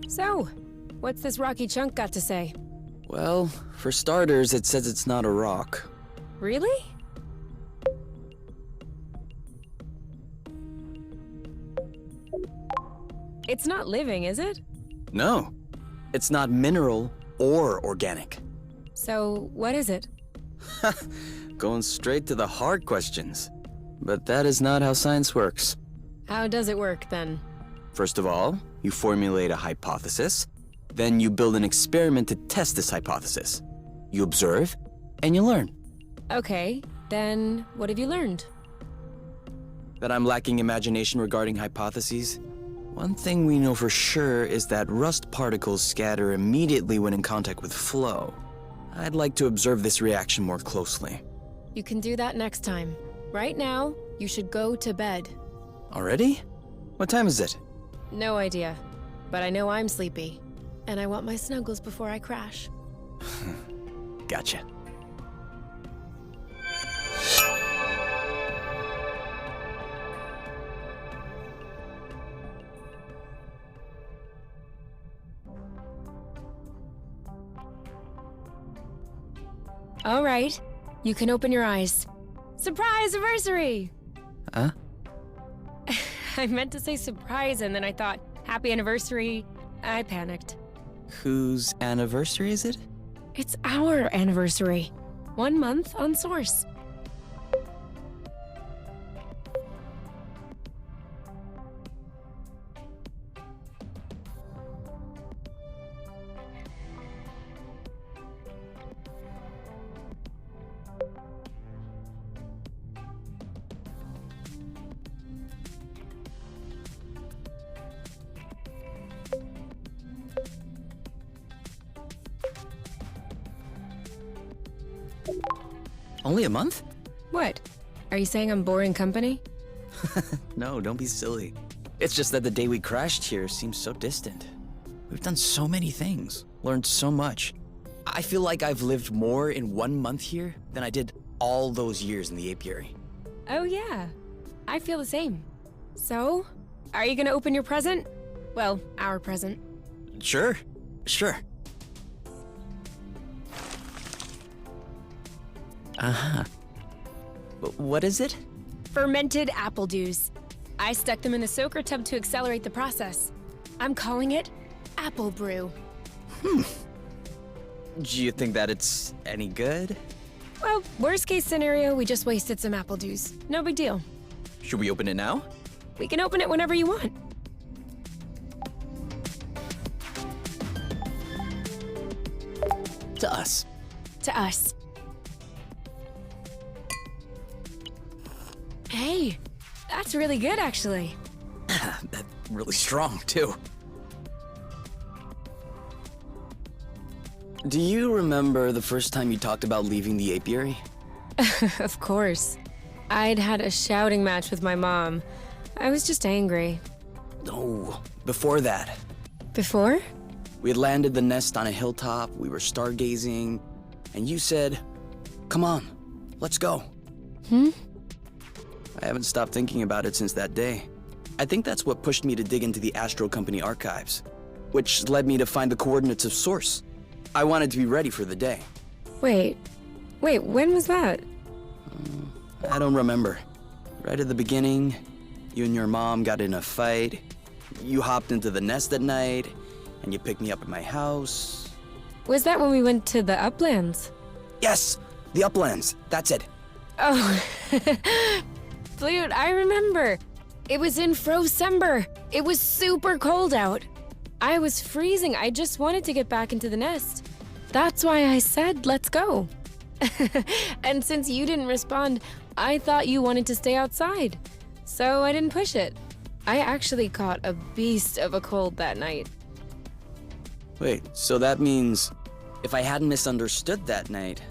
So, what's this rocky chunk got to say? Well, for starters, it says it's not a rock. Really? It's not living, is it? No. It's not mineral or organic. So, what is it? Going straight to the hard questions. But that is not how science works. How does it work, then? First of all, you formulate a hypothesis. Then you build an experiment to test this hypothesis. You observe, and you learn. Okay, then what have you learned? That I'm lacking imagination regarding hypotheses? One thing we know for sure is that rust particles scatter immediately when in contact with flow. I'd like to observe this reaction more closely. You can do that next time. Right now, you should go to bed. Already? What time is it? No idea, but I know I'm sleepy. And I want my snuggles before I crash. Gotcha. All right, you can open your eyes. Surprise anniversary! Huh? I meant to say surprise and then I thought, happy anniversary. I panicked. Whose anniversary is it? It's our anniversary. 1 month on Source. Only a month? What? Are you saying I'm boring company? No, don't be silly. It's just that the day we crashed here seems so distant. We've done so many things, learned so much. I feel like I've lived more in 1 month here than I did all those years in the apiary. Oh yeah, I feel the same. So, are you gonna open your present? Well, our present. Sure, sure. Uh-huh. What is it? Fermented Appledews. I stuck them in the soaker tub to accelerate the process. I'm calling it Apple Brew. Do you think that it's any good? Well, worst case scenario, we just wasted some Appledews. No big deal. Should we open it now? We can open it whenever you want. To us. To us. Hey, that's really good, actually. That's really strong, too. Do you remember the first time you talked about leaving the apiary? Of course. I'd had a shouting match with my mom. I was just angry. No, before that. Before? We had landed the nest on a hilltop, we were stargazing, and you said, "Come on, let's go." I haven't stopped thinking about it since that day. I think that's what pushed me to dig into the Astro Company archives, which led me to find the coordinates of Source. I wanted to be ready for the day. Wait, when was that? I don't remember. Right at the beginning, you and your mom got in a fight. You hopped into the nest at night, and you picked me up at my house. Was that when we went to the uplands? Yes, the uplands, that's it. Oh, Flute, I remember. It was in Frocember. It was super cold out. I was freezing. I just wanted to get back into the nest. That's why I said, let's go. And since you didn't respond, I thought you wanted to stay outside. So I didn't push it. I actually caught a beast of a cold that night. Wait, so that means if I hadn't misunderstood that night...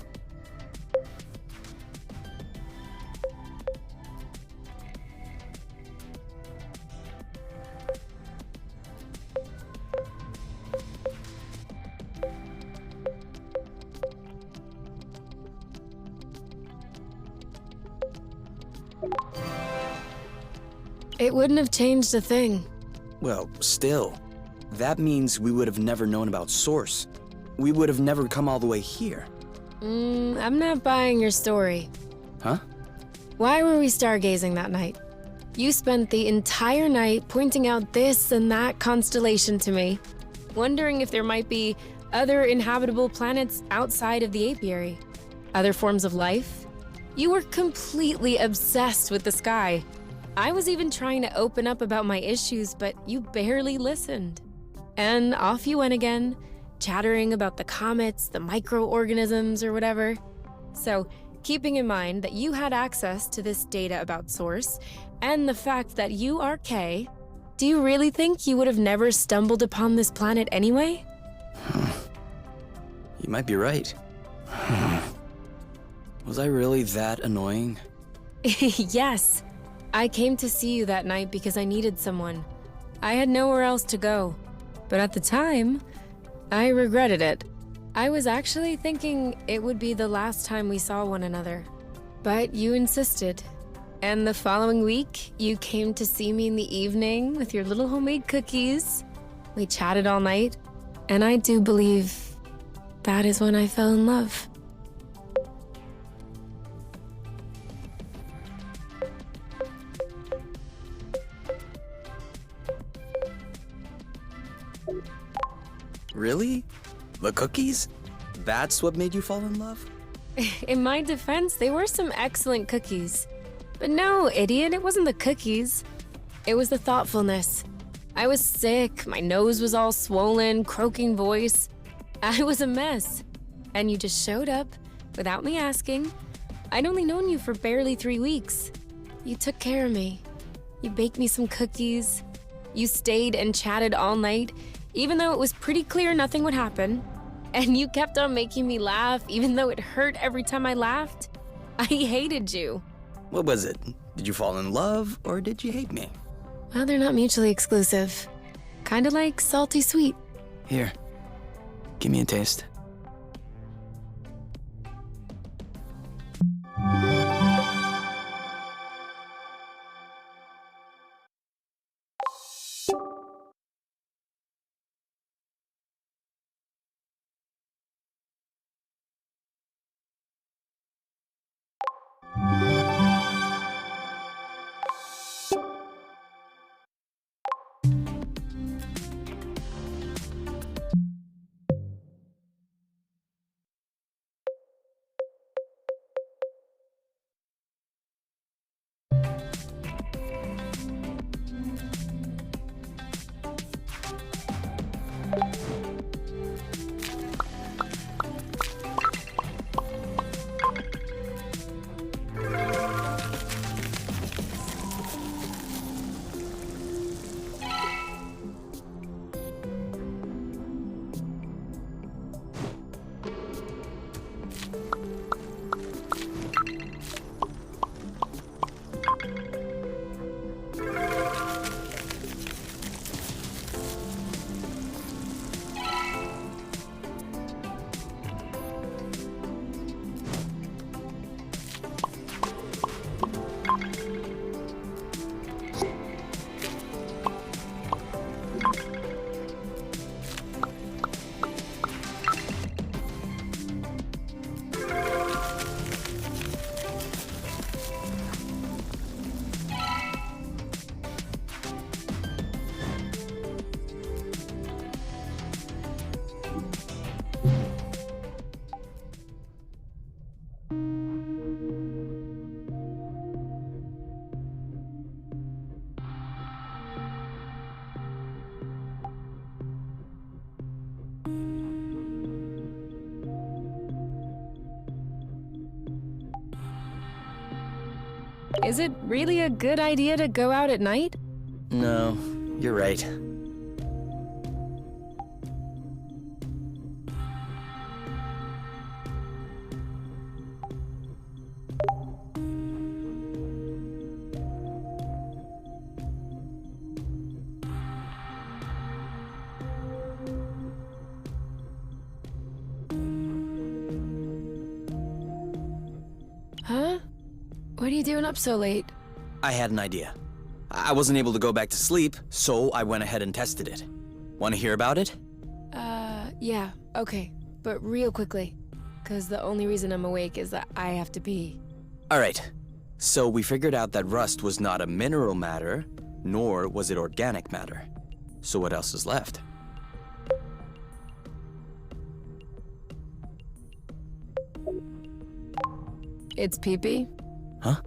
It wouldn't have changed a thing. Well, still, that means we would have never known about Source. We would have never come all the way here. I'm not buying your story. Huh? Why were we stargazing that night? You spent the entire night pointing out this and that constellation to me, wondering if there might be other inhabitable planets outside of the apiary. Other forms of life? You were completely obsessed with the sky. I was even trying to open up about my issues, but you barely listened. And off you went again, chattering about the comets, the microorganisms, or whatever. So, keeping in mind that you had access to this data about Source, and the fact that you are K, do you really think you would have never stumbled upon this planet anyway? You might be right. Was I really that annoying? Yes. I came to see you that night because I needed someone. I had nowhere else to go. But at the time, I regretted it. I was actually thinking it would be the last time we saw one another. But you insisted. And the following week, you came to see me in the evening with your little homemade cookies. We chatted all night. And I do believe that is when I fell in love. Really? The cookies? That's what made you fall in love? In my defense, they were some excellent cookies. But no, idiot, it wasn't the cookies. It was the thoughtfulness. I was sick, my nose was all swollen, croaking voice. I was a mess. And you just showed up, without me asking. I'd only known you for barely 3 weeks. You took care of me. You baked me some cookies. You stayed and chatted all night, even though it was pretty clear nothing would happen. And you kept on making me laugh, even though it hurt every time I laughed. I hated you. What was it? Did you fall in love, or did you hate me? Well, they're not mutually exclusive. Kinda like salty sweet. Here, give me a taste. Is it really a good idea to go out at night? No, you're right. Huh? What are you doing up so late? I had an idea. I wasn't able to go back to sleep, so I went ahead and tested it. Want to hear about it? Yeah, okay. But real quickly. 'Cause the only reason I'm awake is that I have to pee. Alright, so we figured out that rust was not a mineral matter, nor was it organic matter. So what else is left? It's pee-pee? Huh?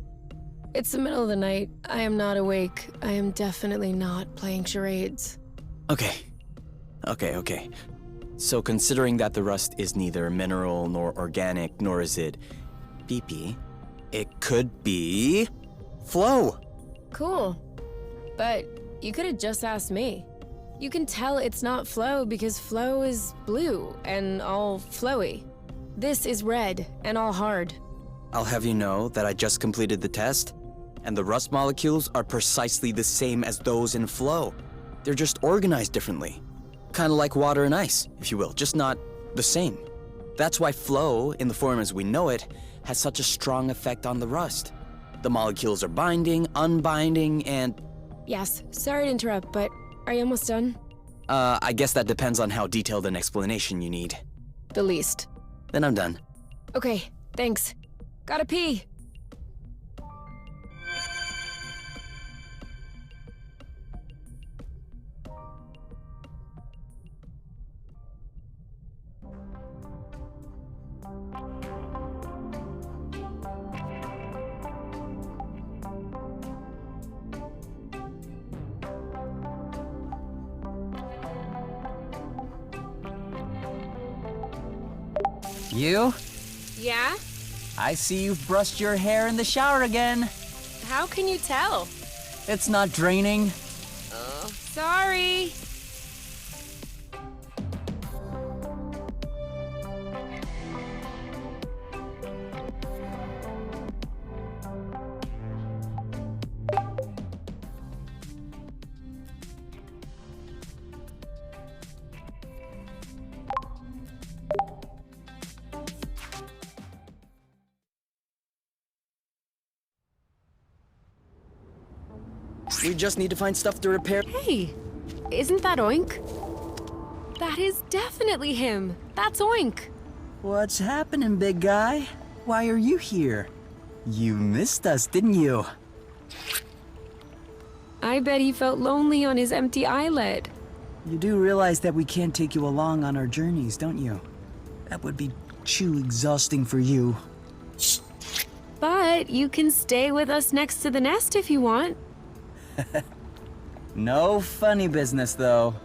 It's the middle of the night. I am not awake. I am definitely not playing charades. Okay. Okay. So considering that the rust is neither mineral nor organic, nor is it pee-pee, it could be flow. Cool. But you could have just asked me. You can tell it's not flow because flow is blue and all flowy. This is red and all hard. I'll have you know that I just completed the test, and the rust molecules are precisely the same as those in flow. They're just organized differently. Kind of like water and ice, if you will, just not the same. That's why flow, in the form as we know it, has such a strong effect on the rust. The molecules are binding, unbinding, and... Yes, sorry to interrupt, but are you almost done? I guess that depends on how detailed an explanation you need. The least. Then I'm done. Okay, thanks. Gotta pee. You? Yeah? I see you've brushed your hair in the shower again. How can you tell? It's not draining. Oh, sorry. We just need to find stuff to repair. Hey, isn't that Oink? That is definitely him. That's Oink. What's happening, big guy? Why are you here? You missed us, didn't you? I bet he felt lonely on his empty islet. You do realize that we can't take you along on our journeys, don't you? That would be too exhausting for you. But you can stay with us next to the nest if you want. No funny business, though.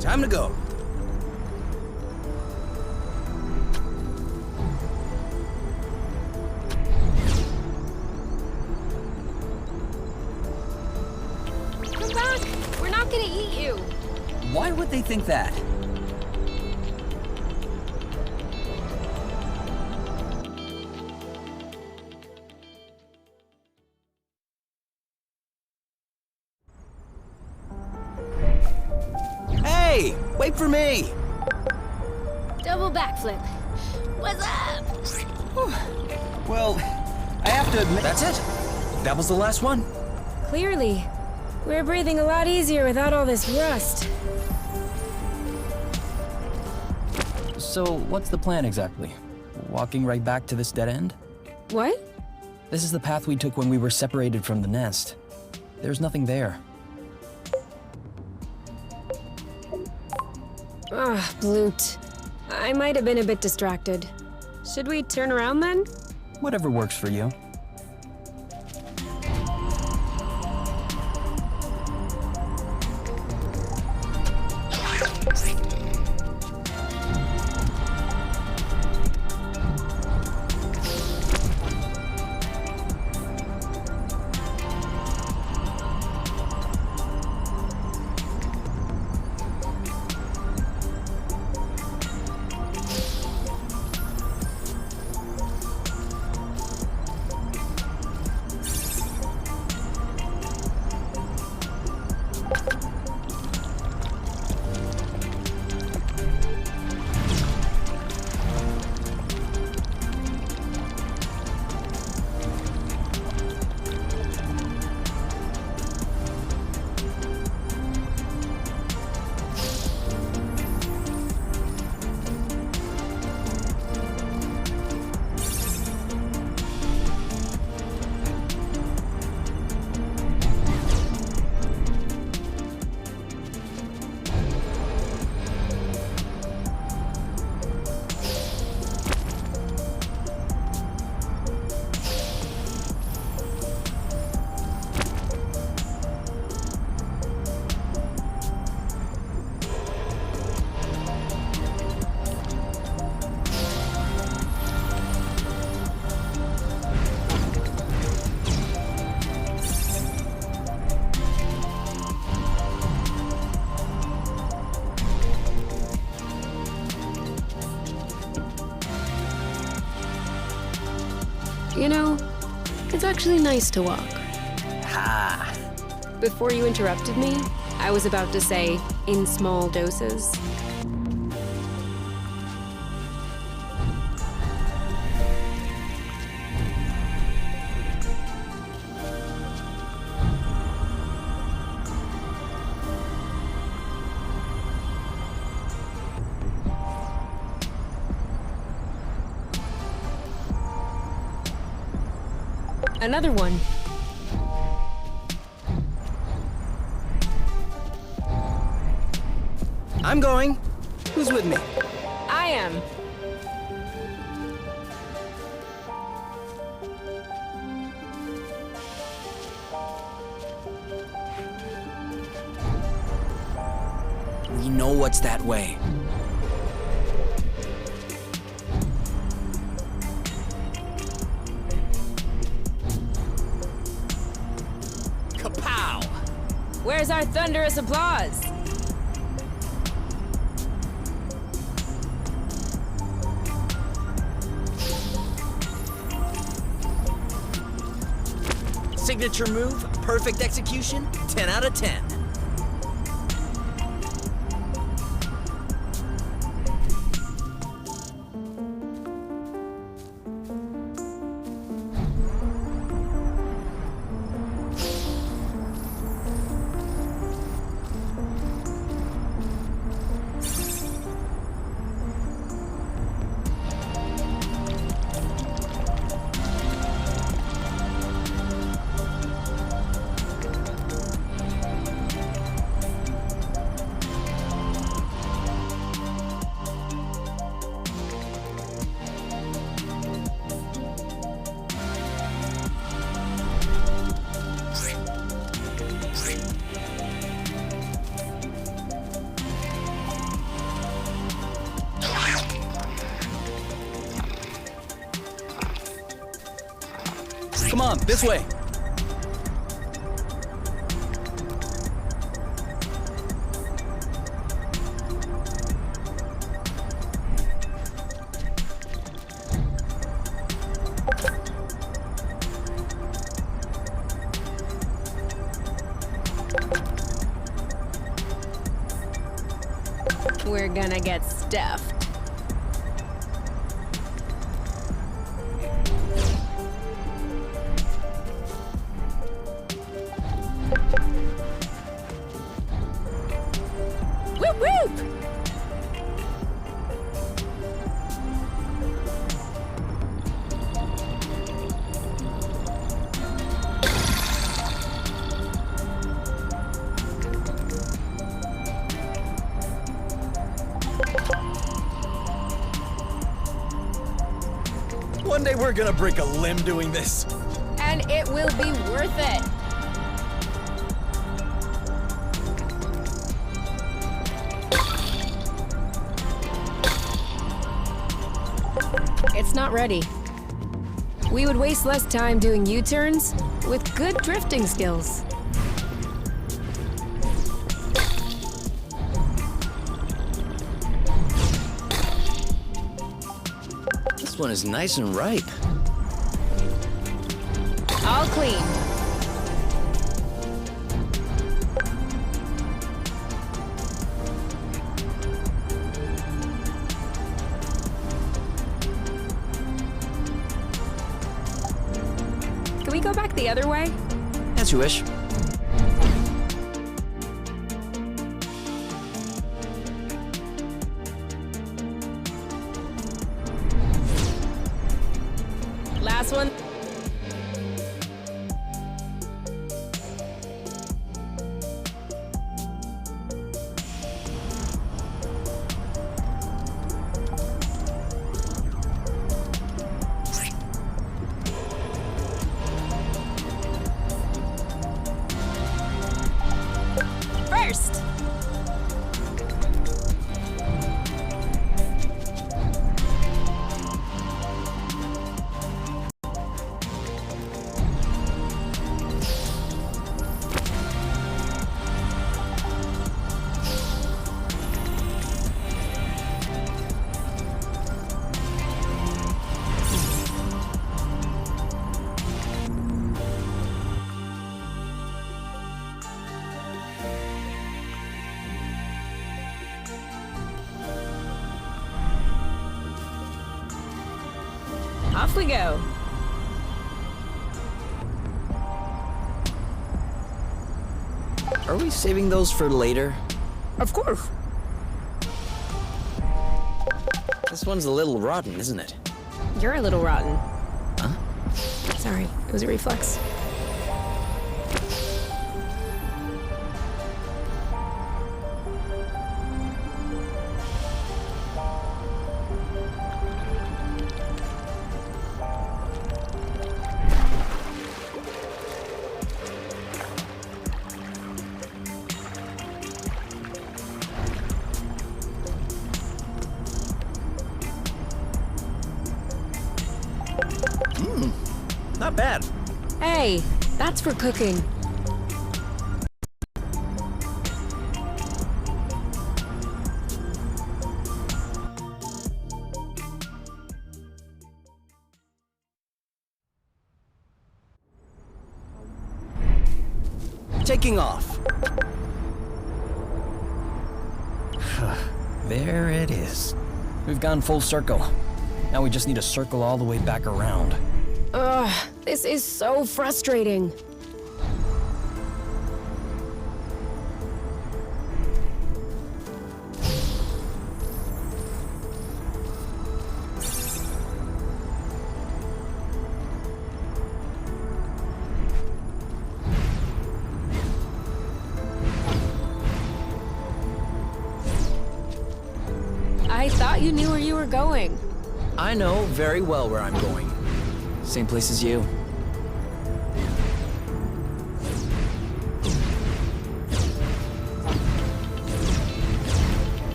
Time to go. Come back! We're not gonna eat you! Why would they think that? Hey, wait for me! Double backflip. What's up? Well, I have to admit... That's it. That was the last one. Clearly. We're breathing a lot easier without all this rust. So, what's the plan exactly? Walking right back to this dead end? What? This is the path we took when we were separated from the nest. There's nothing there. Ah, Bloot. I might have been a bit distracted. Should we turn around then? Whatever works for you. You know, it's actually nice to walk. Ha! Before you interrupted me, I was about to say, in small doses. Another one. I'm going. Who's with me? I am. We know what's that way. Kapow! Where's our thunderous applause? Signature move, perfect execution, 10 out of 10. Come on, this way. We're gonna get stuffed. Whoop whoop! One day we're gonna break a limb doing this. And it will be worth it. It's not ready. We would waste less time doing U-turns with good drifting skills. This one is nice and ripe. All clean. Can we go back the other way? As you wish. Last one. First. off we go. Are we saving those for later? Of course. This one's a little rotten, isn't it? You're a little rotten. Huh? Sorry, it was a reflex. Not bad. Hey, that's for cooking. Taking off. There it is. We've gone full circle. Now we just need to circle all the way back around. Ugh, this is so frustrating. I thought you knew where you were going. I know very well where I'm going. Same place as you.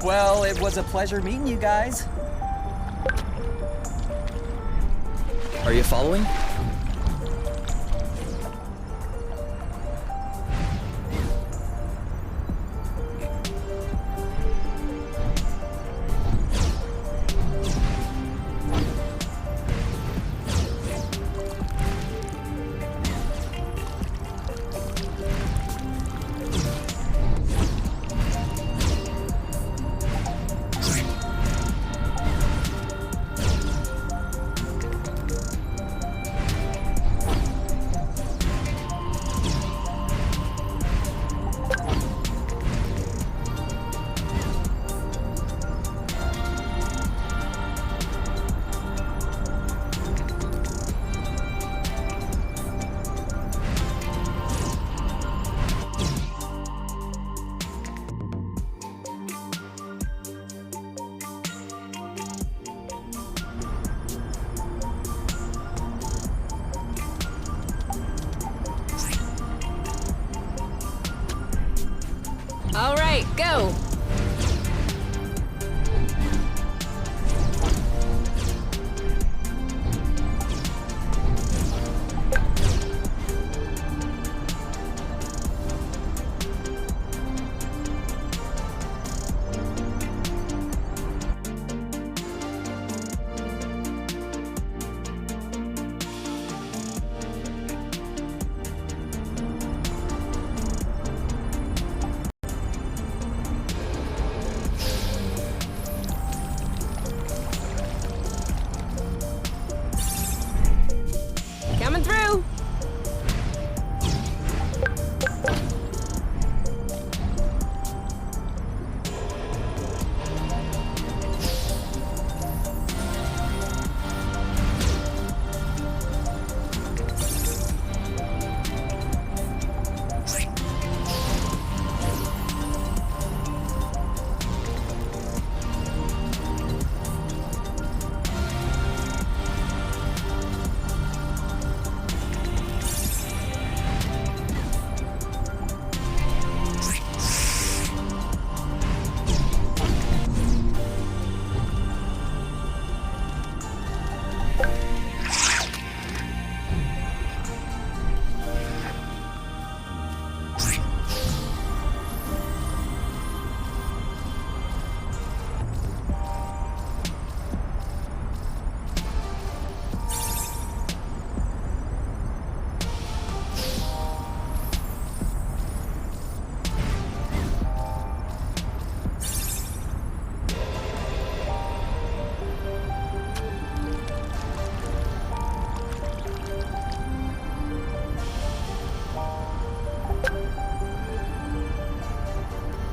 Well, it was a pleasure meeting you guys. Are you following? All right, go.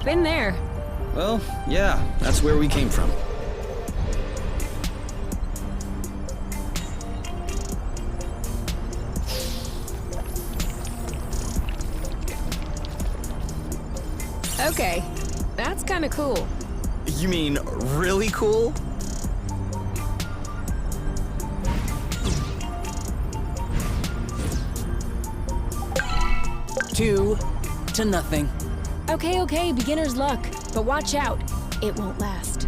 Been there. Well, yeah, that's where we came from. Okay, that's kinda cool. You mean really cool? Two to nothing. Okay, beginner's luck. But watch out, it won't last.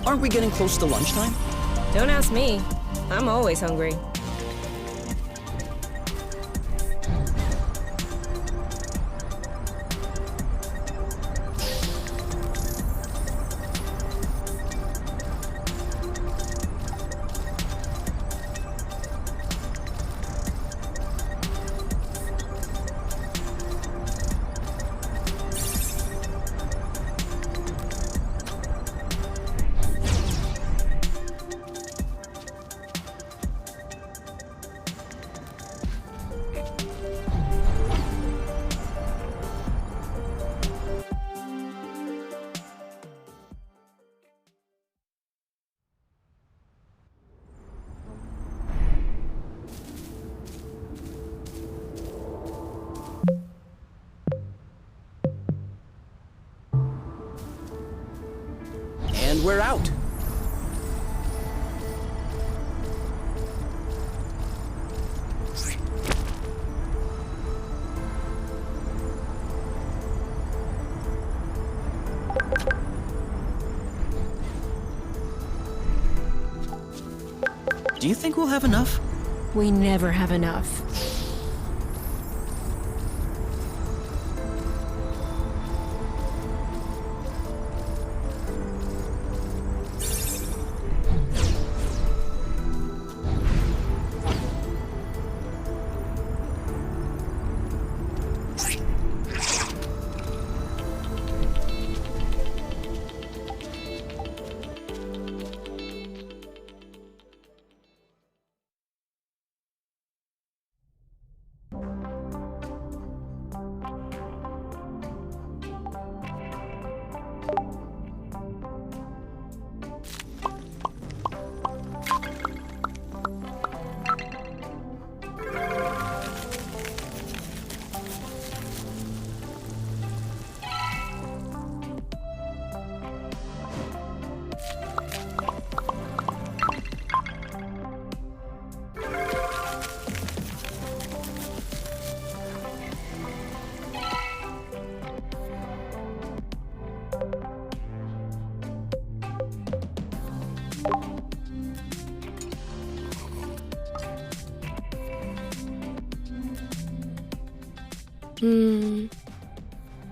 Aren't we getting close to lunchtime? Don't ask me. I'm always hungry. And we're out. Do you think we'll have enough? We never have enough.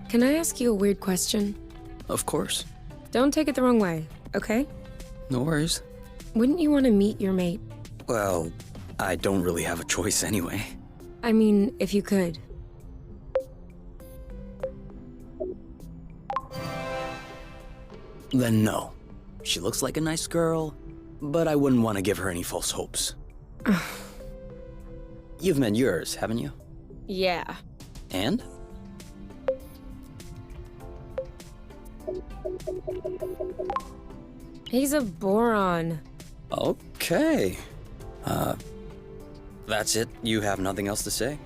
Can I ask you a weird question? Of course. Don't take it the wrong way, okay? No worries. Wouldn't you want to meet your mate? Well, I don't really have a choice anyway. I mean, if you could. Then no. She looks like a nice girl, but I wouldn't want to give her any false hopes. You've met yours, haven't you? Yeah. And? He's a boron. Okay. That's it? You have nothing else to say?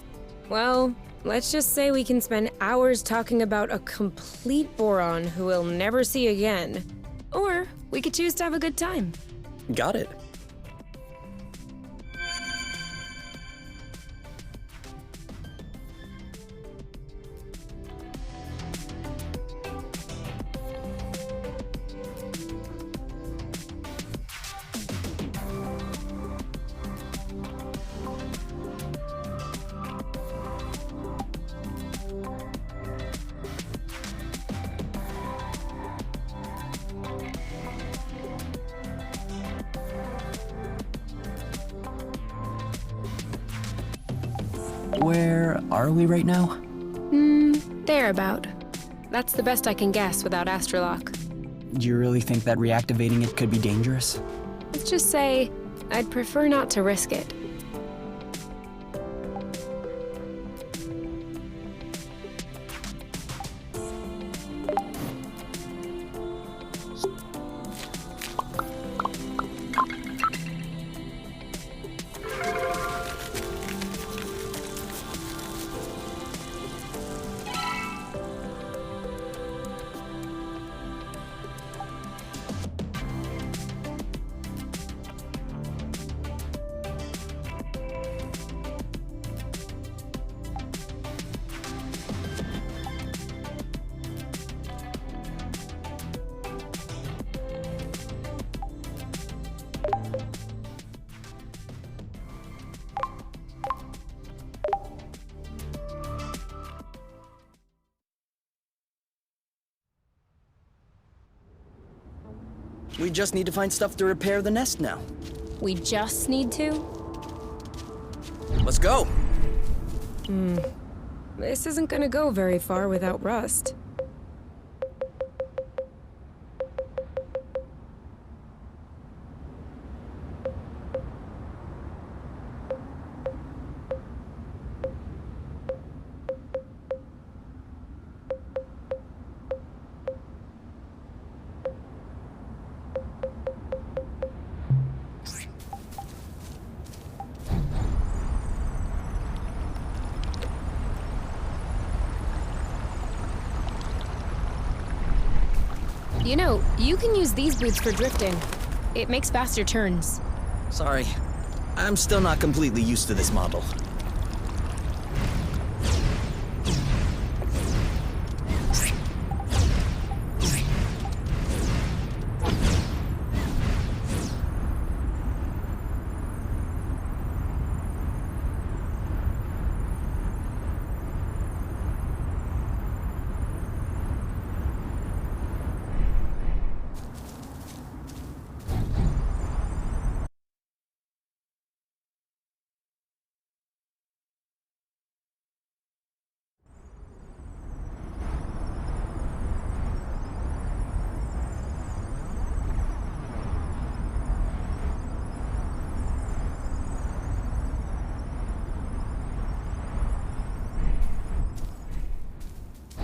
Well, let's just say we can spend hours talking about a complete boron who we'll never see again. Or we could choose to have a good time. Got it. Where are we right now? Thereabout. That's the best I can guess without Astrolock. Do you really think that reactivating it could be dangerous? Let's just say, I'd prefer not to risk it. We just need to find stuff to repair the nest now. We just need to? Let's go. This isn't gonna go very far without Rust. You know, you can use these boots for drifting. It makes faster turns. Sorry. I'm still not completely used to this model.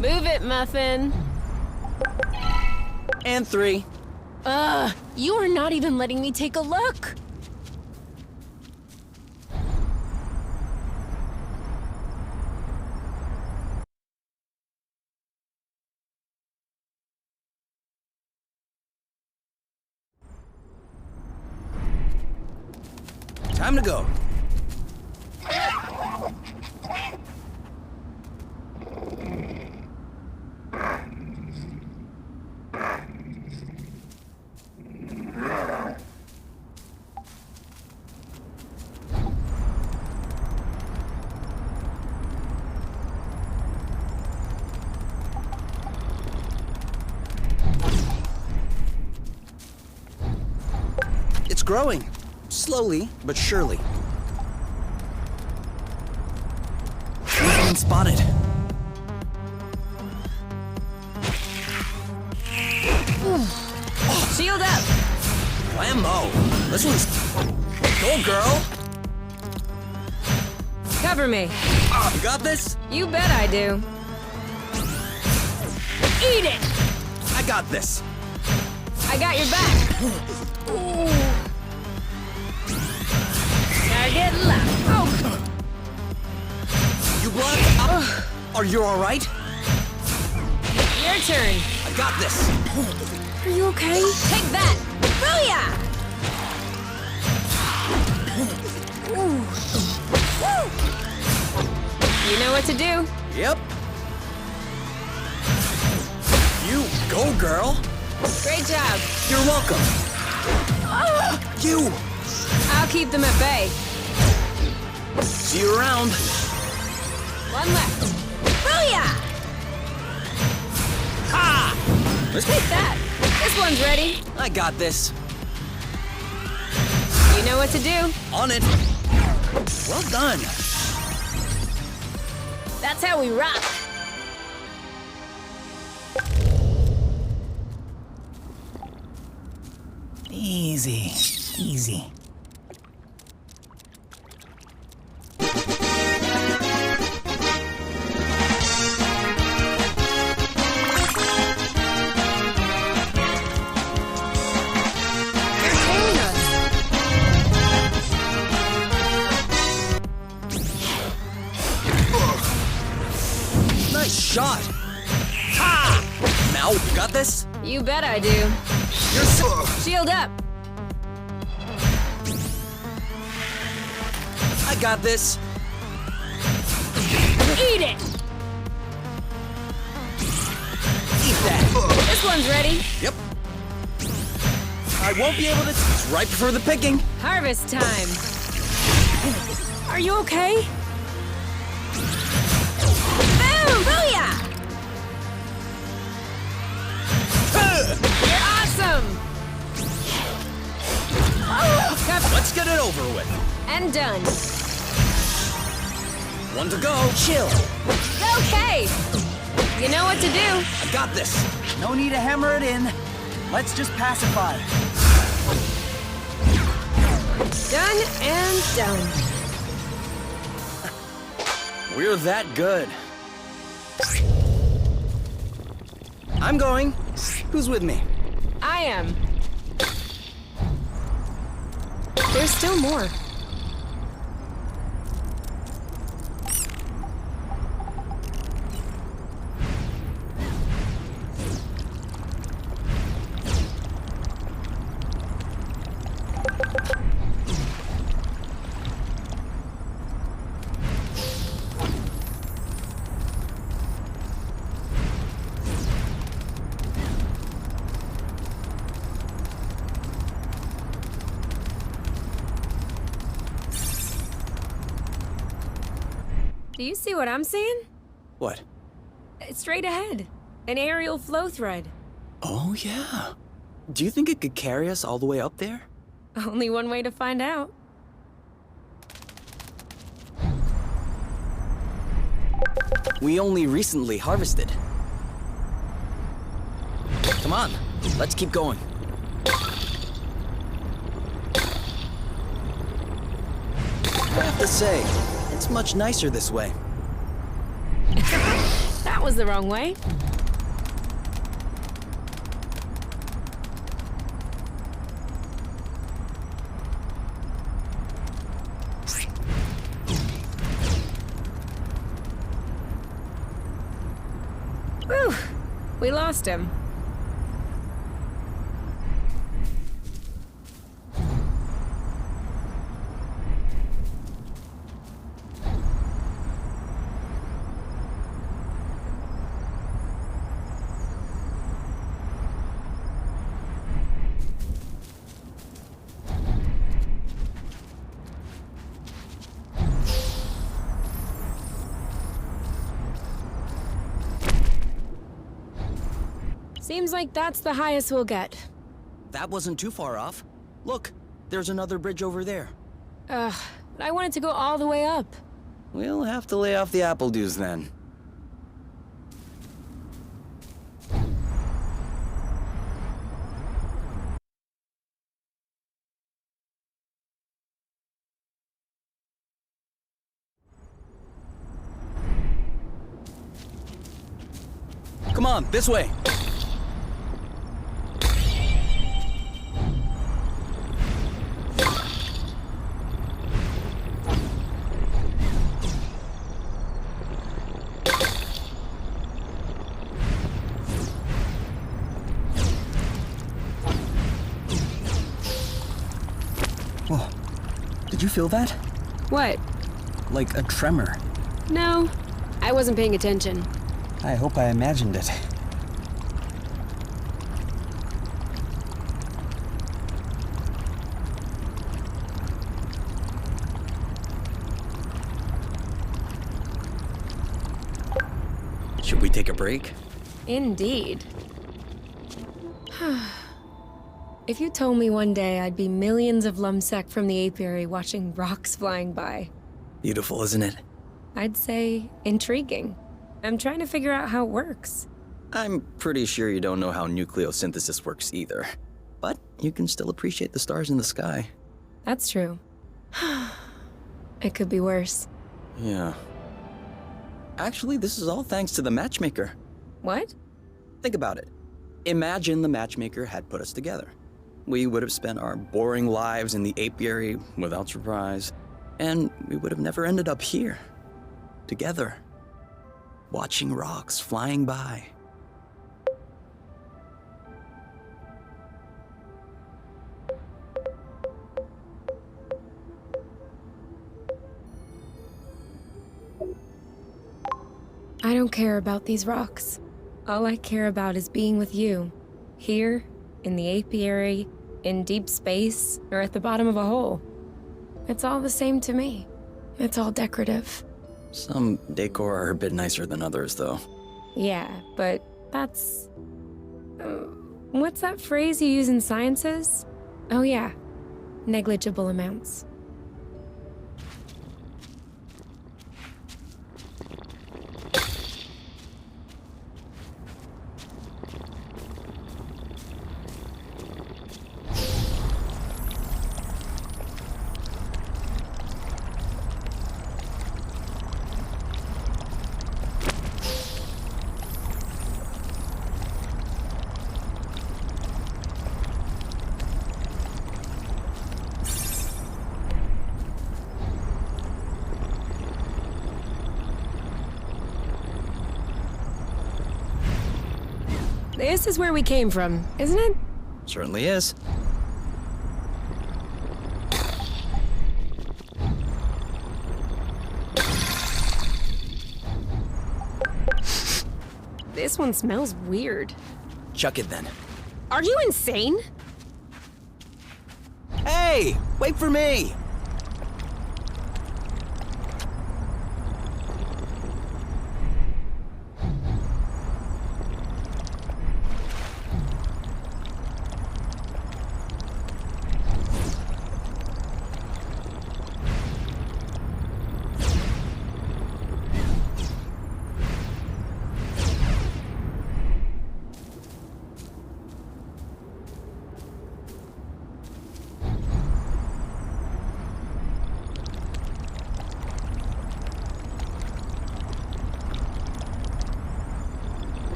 Move it, Muffin! And 3. You are not even letting me take a look! Time to go. It's growing. Slowly, but surely. Been spotted. Shield up! Whammo! This one's... Go, girl! Cover me. You got this? You bet I do. Eat it! I got this. I got your back. Target left. Oh! You blocked up. Are you all right? Your turn. I got this. Are you okay? Take that! Booyah! You know what to do. Yep. You go, girl. Great job. You're welcome. You. I'll keep them at bay. See you around. One left. Booyah! Ha! Let's Take that. This one's ready. I got this. You know what to do. On it. Well done. That's how we rock. Easy, easy. Nice shot! Ha! Now, you got this? You bet I do. You're so... Shield up. I got this. Eat it. Eat that. This one's ready. Yep. I won't be able to... It's right before the picking. Harvest time. Are you okay? Boom! Booyah! You're awesome! Let's get it over with. And done. One to go. Chill. Okay! You know what to do. I got this. No need to hammer it in. Let's just pacify. Done and done. We're that good. I'm going. Who's with me? I am. There's still more. Do you see what I'm seeing? What? It's straight ahead. An aerial flow thread. Oh, yeah. Do you think it could carry us all the way up there? Only one way to find out. We only recently harvested. Come on, let's keep going. I have to say, it's much nicer this way. That was the wrong way. Whew, we lost him. Seems like that's the highest we'll get. That wasn't too far off. Look, there's another bridge over there. Ugh, but I wanted to go all the way up. We'll have to lay off the Appledews then. Come on, this way. Whoa. Did you feel that? What? Like a tremor. No, I wasn't paying attention. I hope I imagined it. Should we take a break? Indeed. If you told me one day I'd be millions of lumsec from the apiary watching rocks flying by. Beautiful, isn't it? I'd say intriguing. I'm trying to figure out how it works. I'm pretty sure you don't know how nucleosynthesis works either. But you can still appreciate the stars in the sky. That's true. It could be worse. Yeah. Actually, this is all thanks to the matchmaker. What? Think about it. Imagine the matchmaker had put us together. We would have spent our boring lives in the apiary without surprise, and we would have never ended up here, together, watching rocks flying by. I don't care about these rocks. All I care about is being with you. Here, in the apiary, in deep space, or at the bottom of a hole. It's all the same to me. It's all decorative. Some decor are a bit nicer than others, though. Yeah, but that's... what's that phrase you use in sciences? Oh yeah, negligible amounts. This is where we came from, isn't it? Certainly is. This one smells weird. Chuck it then. Are you insane? Hey! Wait for me!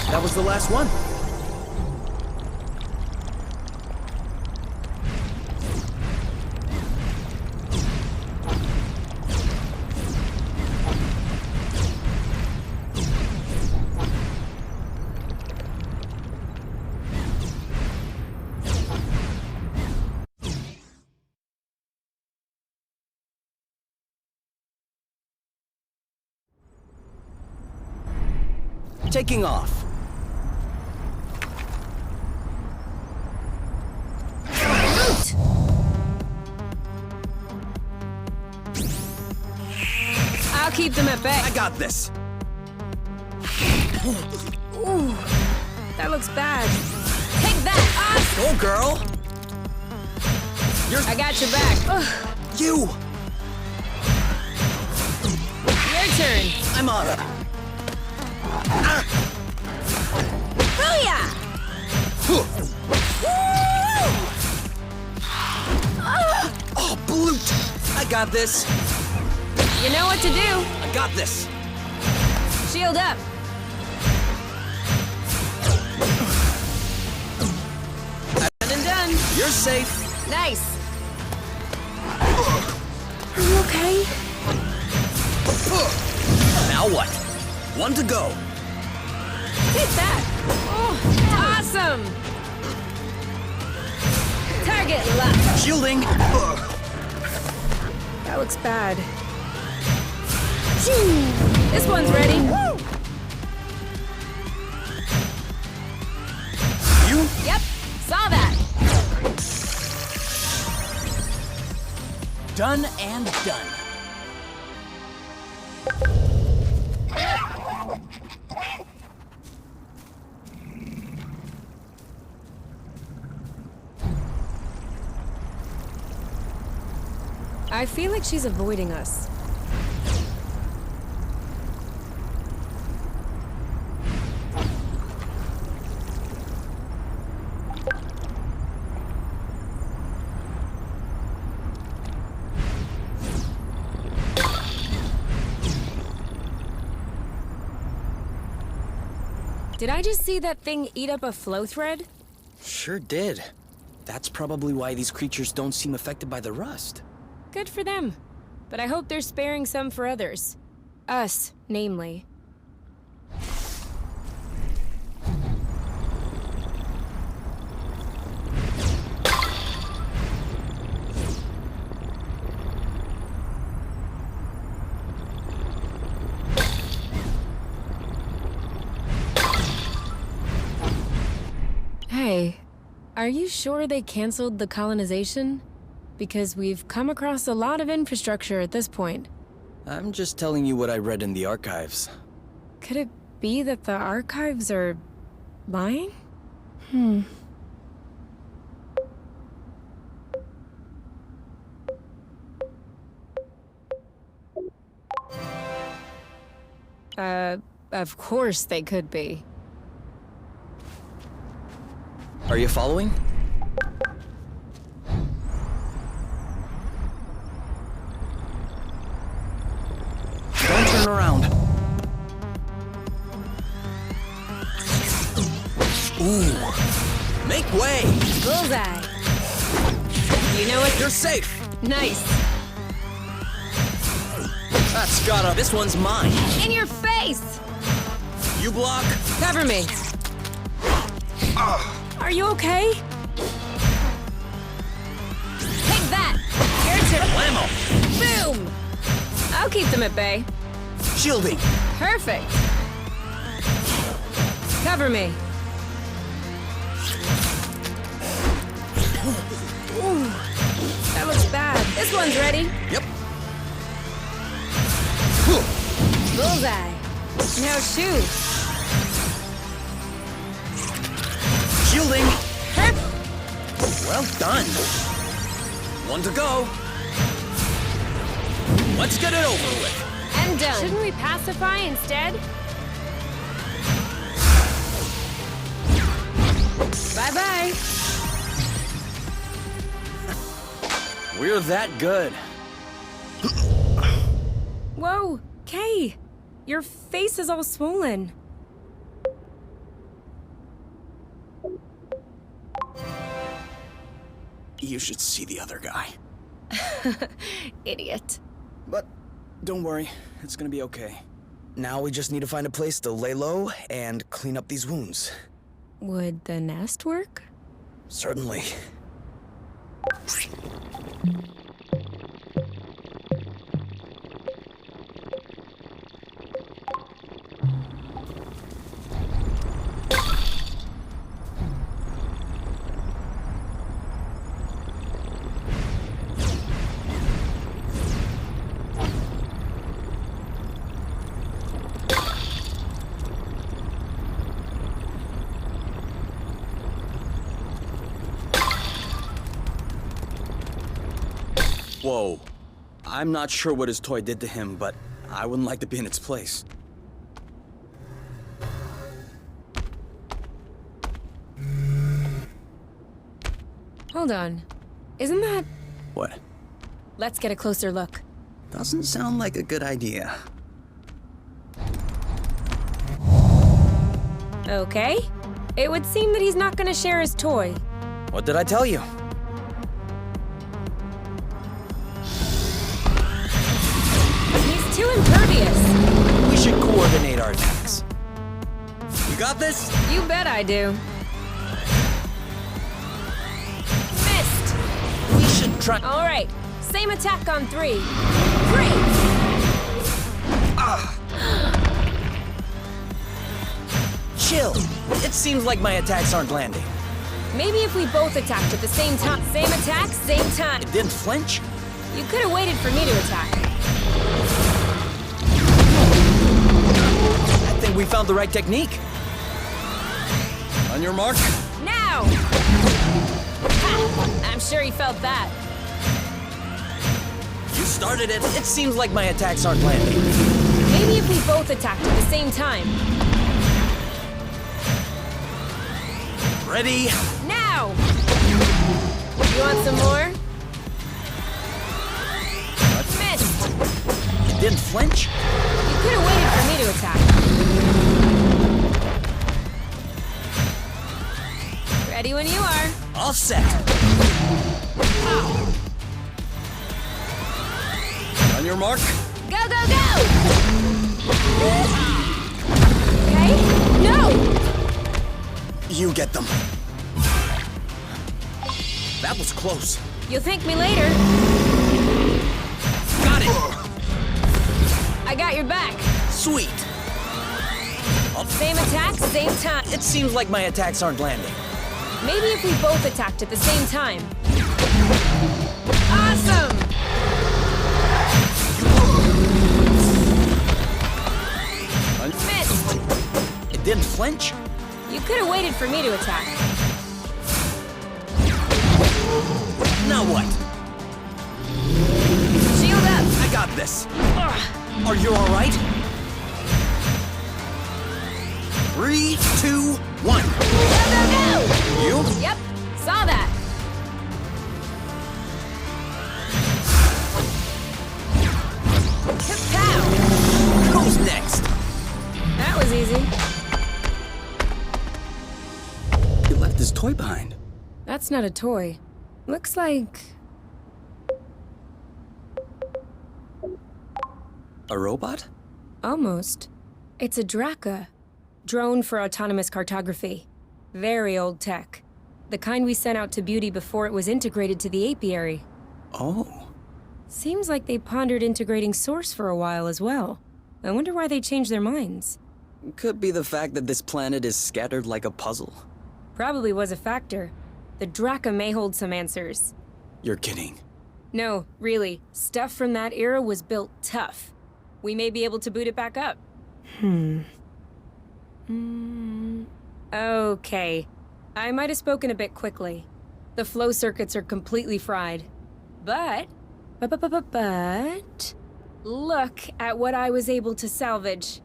That was the last one. Taking off. I'll keep them at bay. I got this. Ooh, that looks bad. Take that! Ah! Go, girl. I got your back. Ugh. You. Your turn. I'm on it. Booyah! Oh, Bloot. I got this. You know what to do. I got this. Shield up. Done and done. You're safe. Nice. Are you okay? Now what? One to go. Hit that. Oh, awesome. Target locked. Shielding. That looks bad. This one's ready. Woo! You? Yep, saw that. Done and done. I feel like she's avoiding us. Did I just see that thing eat up a flow thread? Sure did. That's probably why these creatures don't seem affected by the rust. Good for them. But I hope they're sparing some for others. Us, namely. Hey, are you sure they canceled the colonization? Because we've come across a lot of infrastructure at this point. I'm just telling you what I read in the archives. Could it be that the archives are lying? Of course they could be. Are you following? Don't turn around. Ooh. Make way! Bullseye! You know what? You're safe! Nice! That's gotta... This one's mine. In your face! You block. Cover me! Are you okay? Take that! Your turn! Blammo! Boom! I'll keep them at bay. Shielding. Perfect! Cover me. Ooh, that looks bad. This one's ready. Yep. Bullseye. Now shoot. Shielding. Perfect. Well done. One to go. Let's get it over with. I'm done. Shouldn't we pacify instead? Bye-bye. We're that good. Whoa, Kay. Your face is all swollen. You should see the other guy. Idiot. But don't worry, it's gonna be okay. Now we just need to find a place to lay low and clean up these wounds. Would the nest work? Certainly. Whoa. I'm not sure what his toy did to him, but I wouldn't like to be in its place. Hold on. Isn't that... What? Let's get a closer look. Doesn't sound like a good idea. Okay. It would seem that he's not gonna share his toy. What did I tell you? He's too impervious. We should coordinate our attacks. You got this? You bet I do. Missed. We should try. All right. Same attack on 3. 3! Chill. It seems like my attacks aren't landing. Maybe if we both attacked at the same time. Same attack, same time. It didn't flinch? You could have waited for me to attack. I think we found the right technique. On your mark. Now! Ha! I'm sure he felt that. You started it. It seems like my attacks aren't landing. Maybe if we both attacked at the same time. Ready? Now! You want some more? Missed! It didn't flinch? You could have waited for me to attack. All set. On your mark. Go, go, go! Okay? No! You get them. That was close. You'll thank me later. Got it. I got your back. Sweet. Same attack, same time. It seems like my attacks aren't landing. Maybe if we both attacked at the same time. Awesome! Missed! It didn't flinch. You could have waited for me to attack. Now what? Shield up! I got this. Ugh. Are you all right? 3, 2, 1. Go, go, go! You? Yep, saw that. Kapow! Who's next? That was easy. He left his toy behind. That's not a toy. Looks like... A robot? almost. It's a Draka. Drone for autonomous cartography. Very old tech. The kind we sent out to Beauty before it was integrated to the apiary. Oh. Seems like they pondered integrating Source for a while as well. I wonder why they changed their minds. Could be the fact that this planet is scattered like a puzzle. Probably was a factor. The Draka may hold some answers. You're kidding. No, really. Stuff from that era was built tough. We may be able to boot it back up. Okay. I might have spoken a bit quickly. The flow circuits are completely fried. But, look at what I was able to salvage.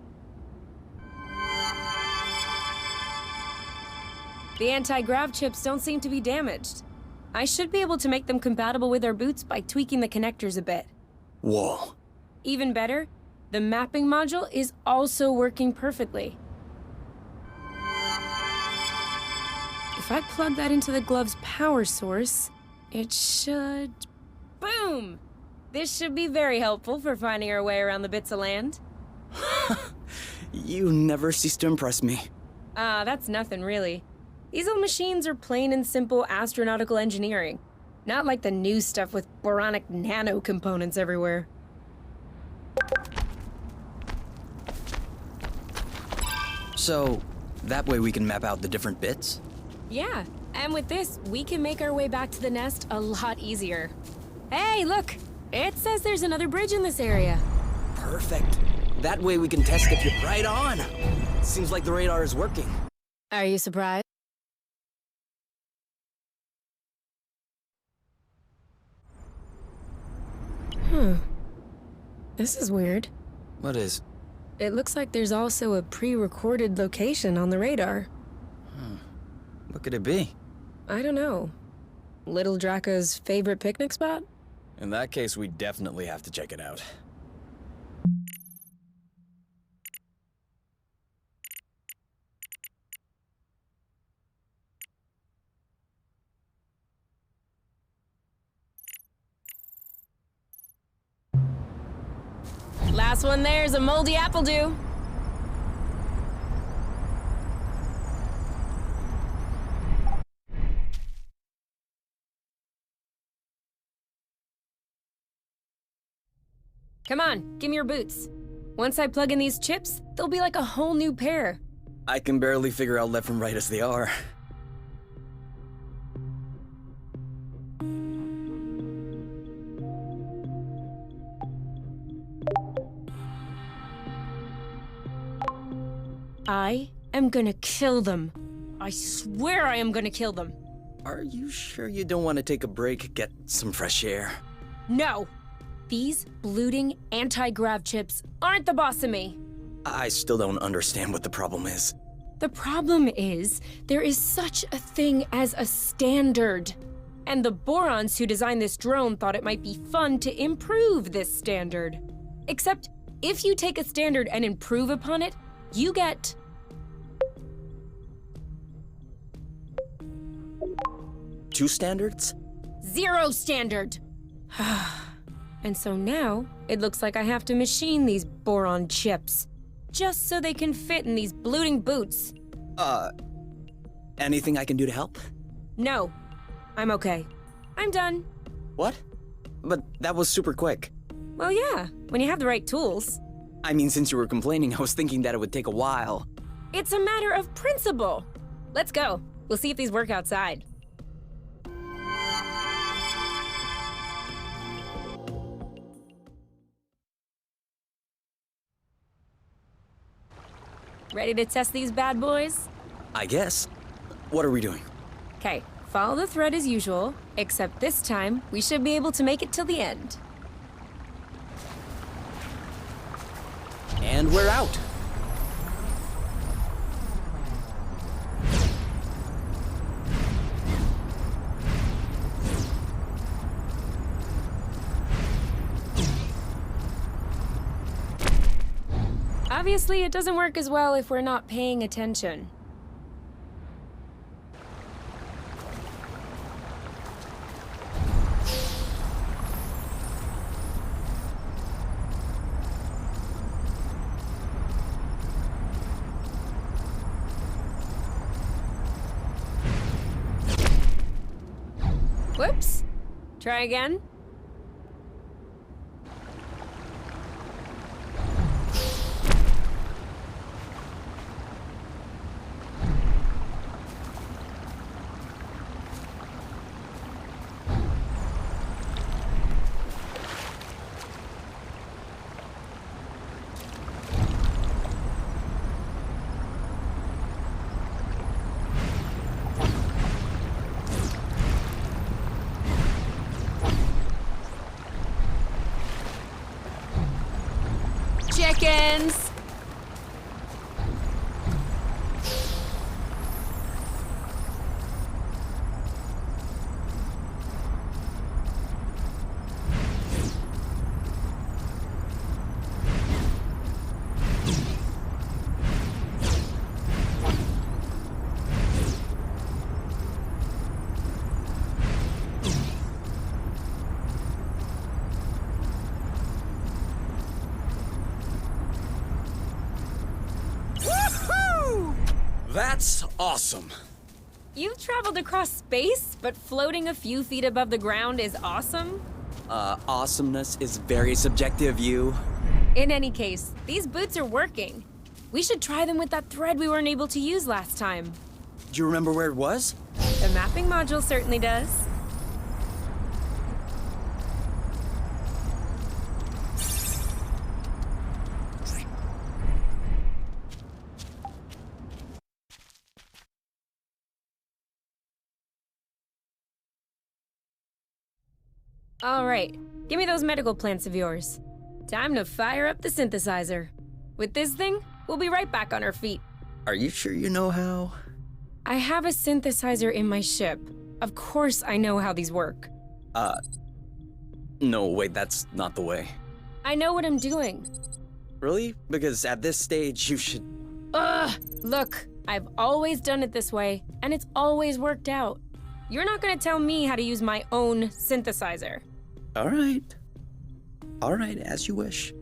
The anti-grav chips don't seem to be damaged. I should be able to make them compatible with our boots by tweaking the connectors a bit. Whoa. Even better, the mapping module is also working perfectly. If I plug that into the glove's power source, it should... Boom! This should be very helpful for finding our way around the bits of land. You never cease to impress me. That's nothing really. These old machines are plain and simple astronautical engineering. Not like the new stuff with boronic nano components everywhere. So, that way we can map out the different bits? Yeah, and with this, we can make our way back to the nest a lot easier. Hey, look! It says there's another bridge in this area. Perfect. That way we can test if you're right on. Seems like the radar is working. Are you surprised? This is weird. What is? It looks like there's also a pre-recorded location on the radar. What could it be? I don't know. Little Draka's favorite picnic spot? In that case, we definitely have to check it out. Last one there's a moldy Appledew. Come on, give me your boots. Once I plug in these chips, they'll be like a whole new pair. I can barely figure out left from right as they are. I am gonna kill them. I swear I am gonna kill them. Are you sure you don't want to take a break, get some fresh air? No! These bloating anti-grav chips aren't the boss of me. I still don't understand what the problem is. The problem is, there is such a thing as a standard. And the Borons who designed this drone thought it might be fun to improve this standard. Except, if you take a standard and improve upon it, you get... 2 standards? 0 standard! And so now, it looks like I have to machine these boron chips. Just so they can fit in these blooting boots. Anything I can do to help? No. I'm okay. I'm done. What? But that was super quick. Well, yeah, when you have the right tools. I mean, since you were complaining, I was thinking that it would take a while. It's a matter of principle. Let's go. We'll see if these work outside. Ready to test these bad boys? I guess. What are we doing? Okay, follow the thread as usual, except this time, we should be able to make it till the end. And we're out. Obviously, it doesn't work as well if we're not paying attention. Whoops. Try again. Chickens! That's awesome. You've traveled across space, but floating a few feet above the ground is awesome? Awesomeness is very subjective, you. In any case, these boots are working. We should try them with that thread we weren't able to use last time. Do you remember where it was? The mapping module certainly does. All right, give me those medical plants of yours. Time to fire up the synthesizer. With this thing, we'll be right back on our feet. Are you sure you know how? I have a synthesizer in my ship. Of course I know how these work. No, wait, that's not the way. I know what I'm doing. Really? Because at this stage, you should... Ugh! Look, I've always done it this way, and it's always worked out. You're not gonna tell me how to use my own synthesizer. All right. All right, as you wish.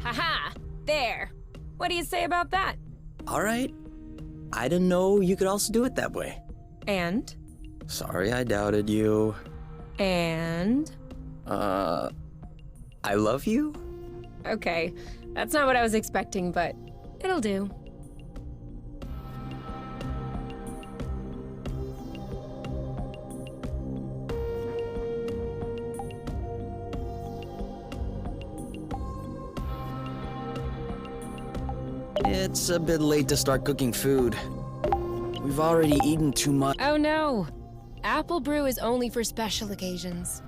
Haha! There! What do you say about that? All right. I didn't know you could also do it that way. And? Sorry I doubted you. And? I love you? Okay, that's not what I was expecting, but it'll do. It's a bit late to start cooking food. We've already eaten too much. Oh no! Apple brew is only for special occasions.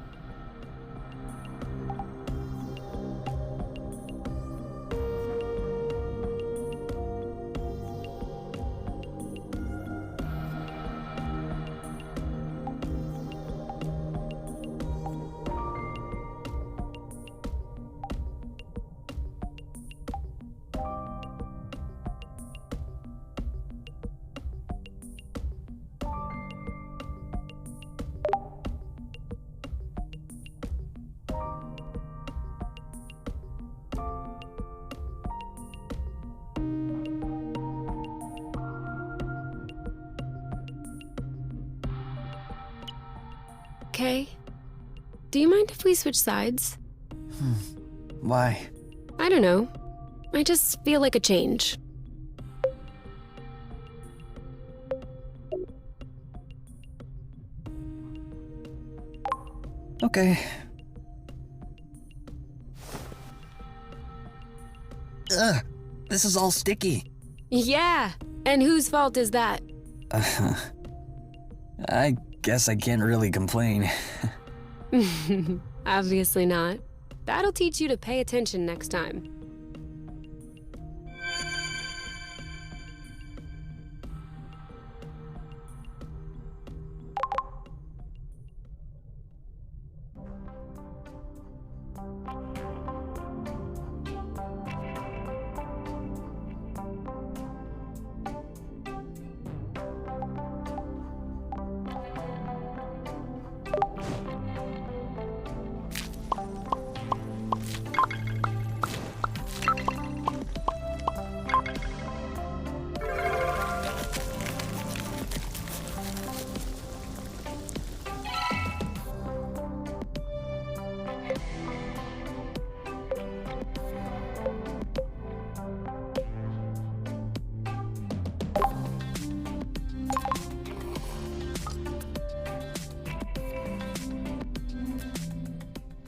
Okay. Do you mind if we switch sides? Why? I don't know. I just feel like a change. Okay. Ugh, this is all sticky. Yeah! And whose fault is that? I guess I can't really complain. Obviously not. That'll teach you to pay attention next time.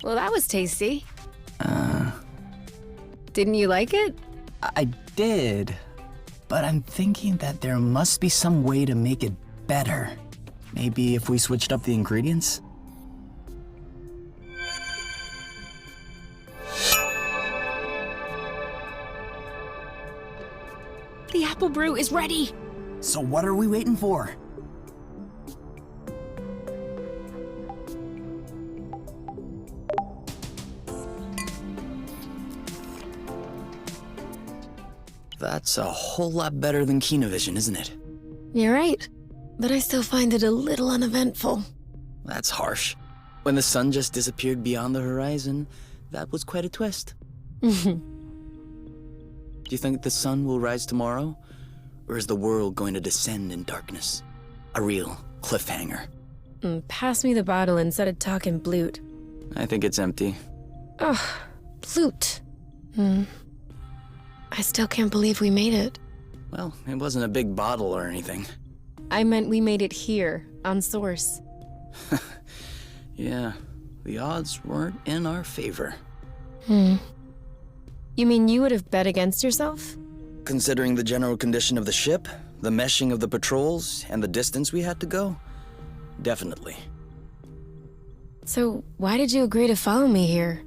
Well, that was tasty. Didn't you like it? I did, but I'm thinking that there must be some way to make it better. Maybe if we switched up the ingredients? The apple brew is ready! So what are we waiting for? That's a whole lot better than Kinovision, isn't it? You're right, but I still find it a little uneventful. That's harsh. When the sun just disappeared beyond the horizon, that was quite a twist. Do you think the sun will rise tomorrow? Or is the world going to descend in darkness? A real cliffhanger. Pass me the bottle instead of talking blute. I think it's empty. Ugh, blute. I still can't believe we made it. Well, it wasn't a big bottle or anything. I meant we made it here, on Source. Yeah, the odds weren't in our favor. You mean you would have bet against yourself? Considering the general condition of the ship, the meshing of the patrols, and the distance we had to go, definitely. So why did you agree to follow me here?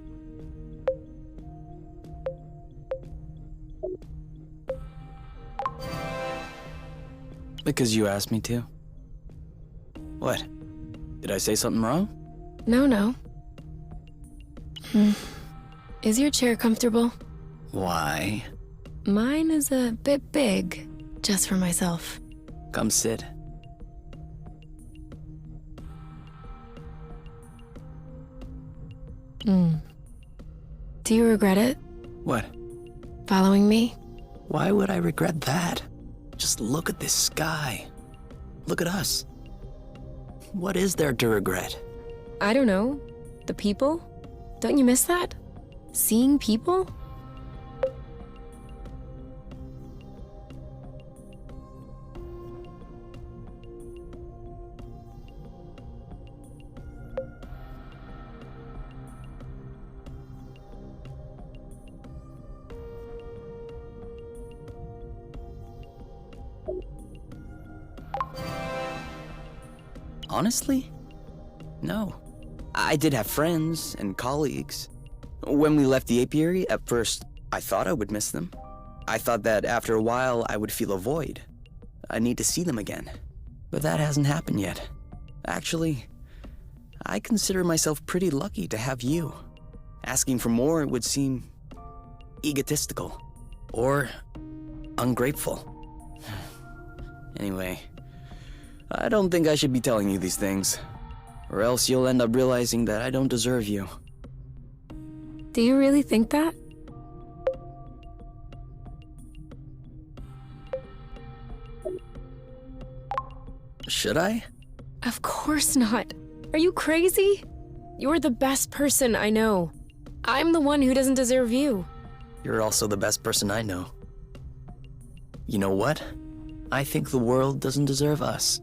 Because you asked me to. What? Did I say something wrong? No. Is your chair comfortable? Why? Mine is a bit big, just for myself. Come sit. Do you regret it, What? following me? Why would I regret that? Just look at this sky. Look at us. What is there to regret? I don't know. The people? Don't you miss that? Seeing people? Honestly? No. I did have friends and colleagues. When we left the apiary, at first, I thought I would miss them. I thought that after a while, I would feel a void. I need to see them again. But that hasn't happened yet. Actually, I consider myself pretty lucky to have you. Asking for more would seem egotistical or ungrateful. Anyway, I don't think I should be telling you these things, or else you'll end up realizing that I don't deserve you. Do you really think that? Should I? Of course not. Are you crazy? You're the best person I know. I'm the one who doesn't deserve you. You're also the best person I know. You know what? I think the world doesn't deserve us.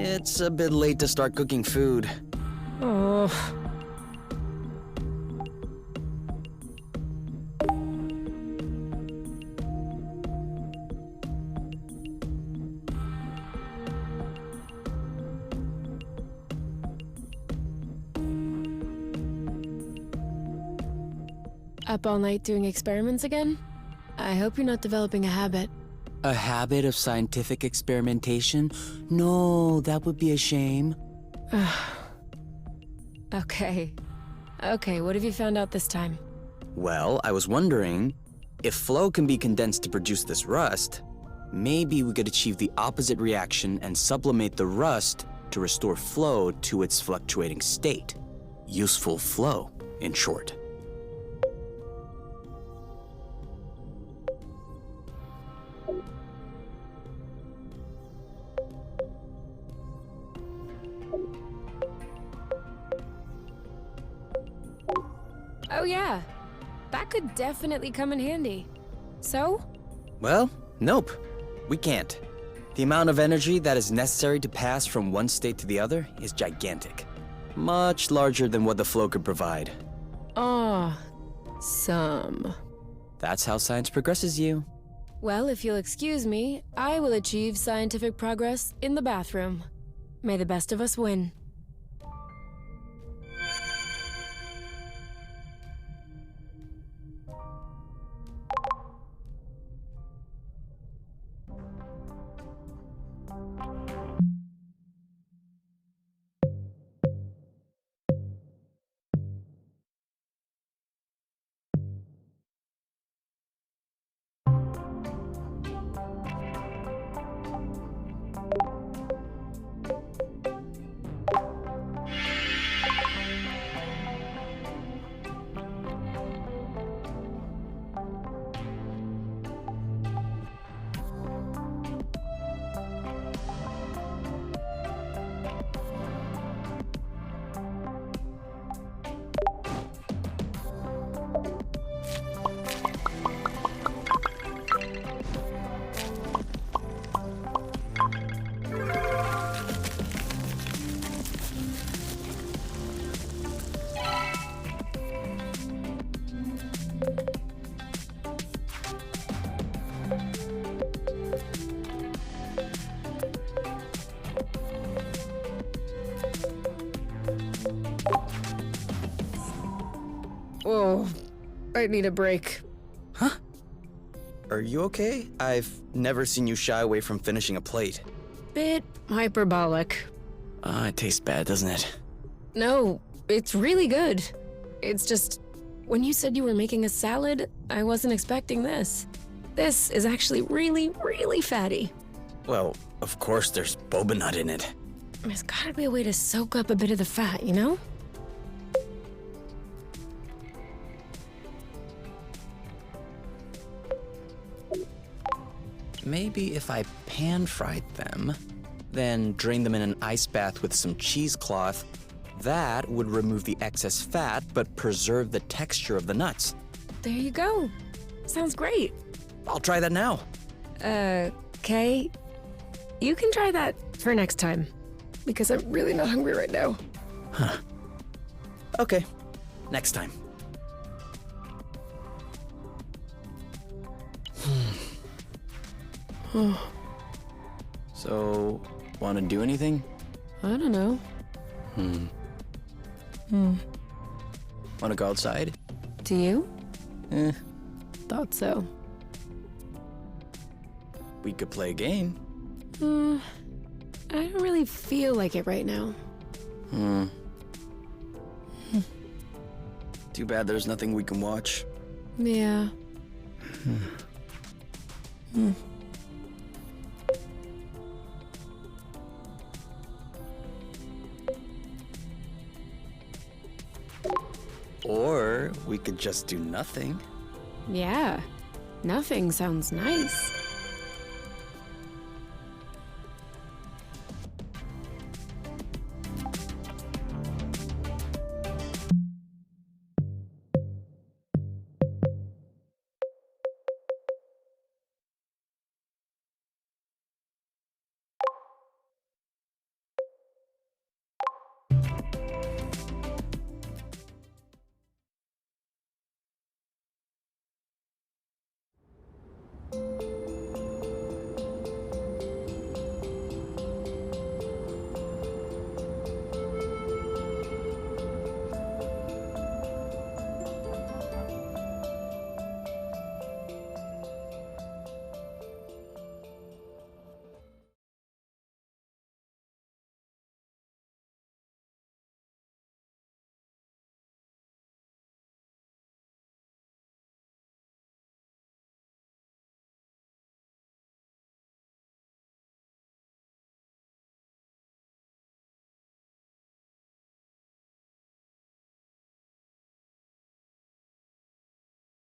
It's a bit late to start cooking food. Oh. Up all night doing experiments again? I hope you're not developing a habit. A habit of scientific experimentation? No, that would be a shame. Okay. Okay, what have you found out this time? Well, I was wondering, if flow can be condensed to produce this rust, maybe we could achieve the opposite reaction and sublimate the rust to restore flow to its fluctuating state. Useful flow, in short. Oh yeah, that could definitely come in handy. So? Well, nope. We can't. The amount of energy that is necessary to pass from one state to the other is gigantic. Much larger than what the flow could provide. Some. That's how science progresses you. Well, if you'll excuse me, I will achieve scientific progress in the bathroom. May the best of us win. Oh, I need a break. Huh? Are you okay? I've never seen you shy away from finishing a plate. Bit hyperbolic. It tastes bad, doesn't it? No, it's really good. It's just, when you said you were making a salad, I wasn't expecting this. This is actually really, really fatty. Well, of course there's boba nut in it. There's gotta be a way to soak up a bit of the fat, you know? Maybe if I pan-fried them... then drain them in an ice bath with some cheesecloth. That would remove the excess fat but preserve the texture of the nuts. There you go. Sounds great. I'll try that now. Kay, you can try that for next time. Because I'm really not hungry right now. Okay, next time. So, want to do anything? I don't know. Want to go outside? Do you? Eh, Thought so. we could play a game. I don't really feel like it right now. Too bad there's nothing we can watch. Yeah. Or we could just do nothing. Yeah. Nothing sounds nice.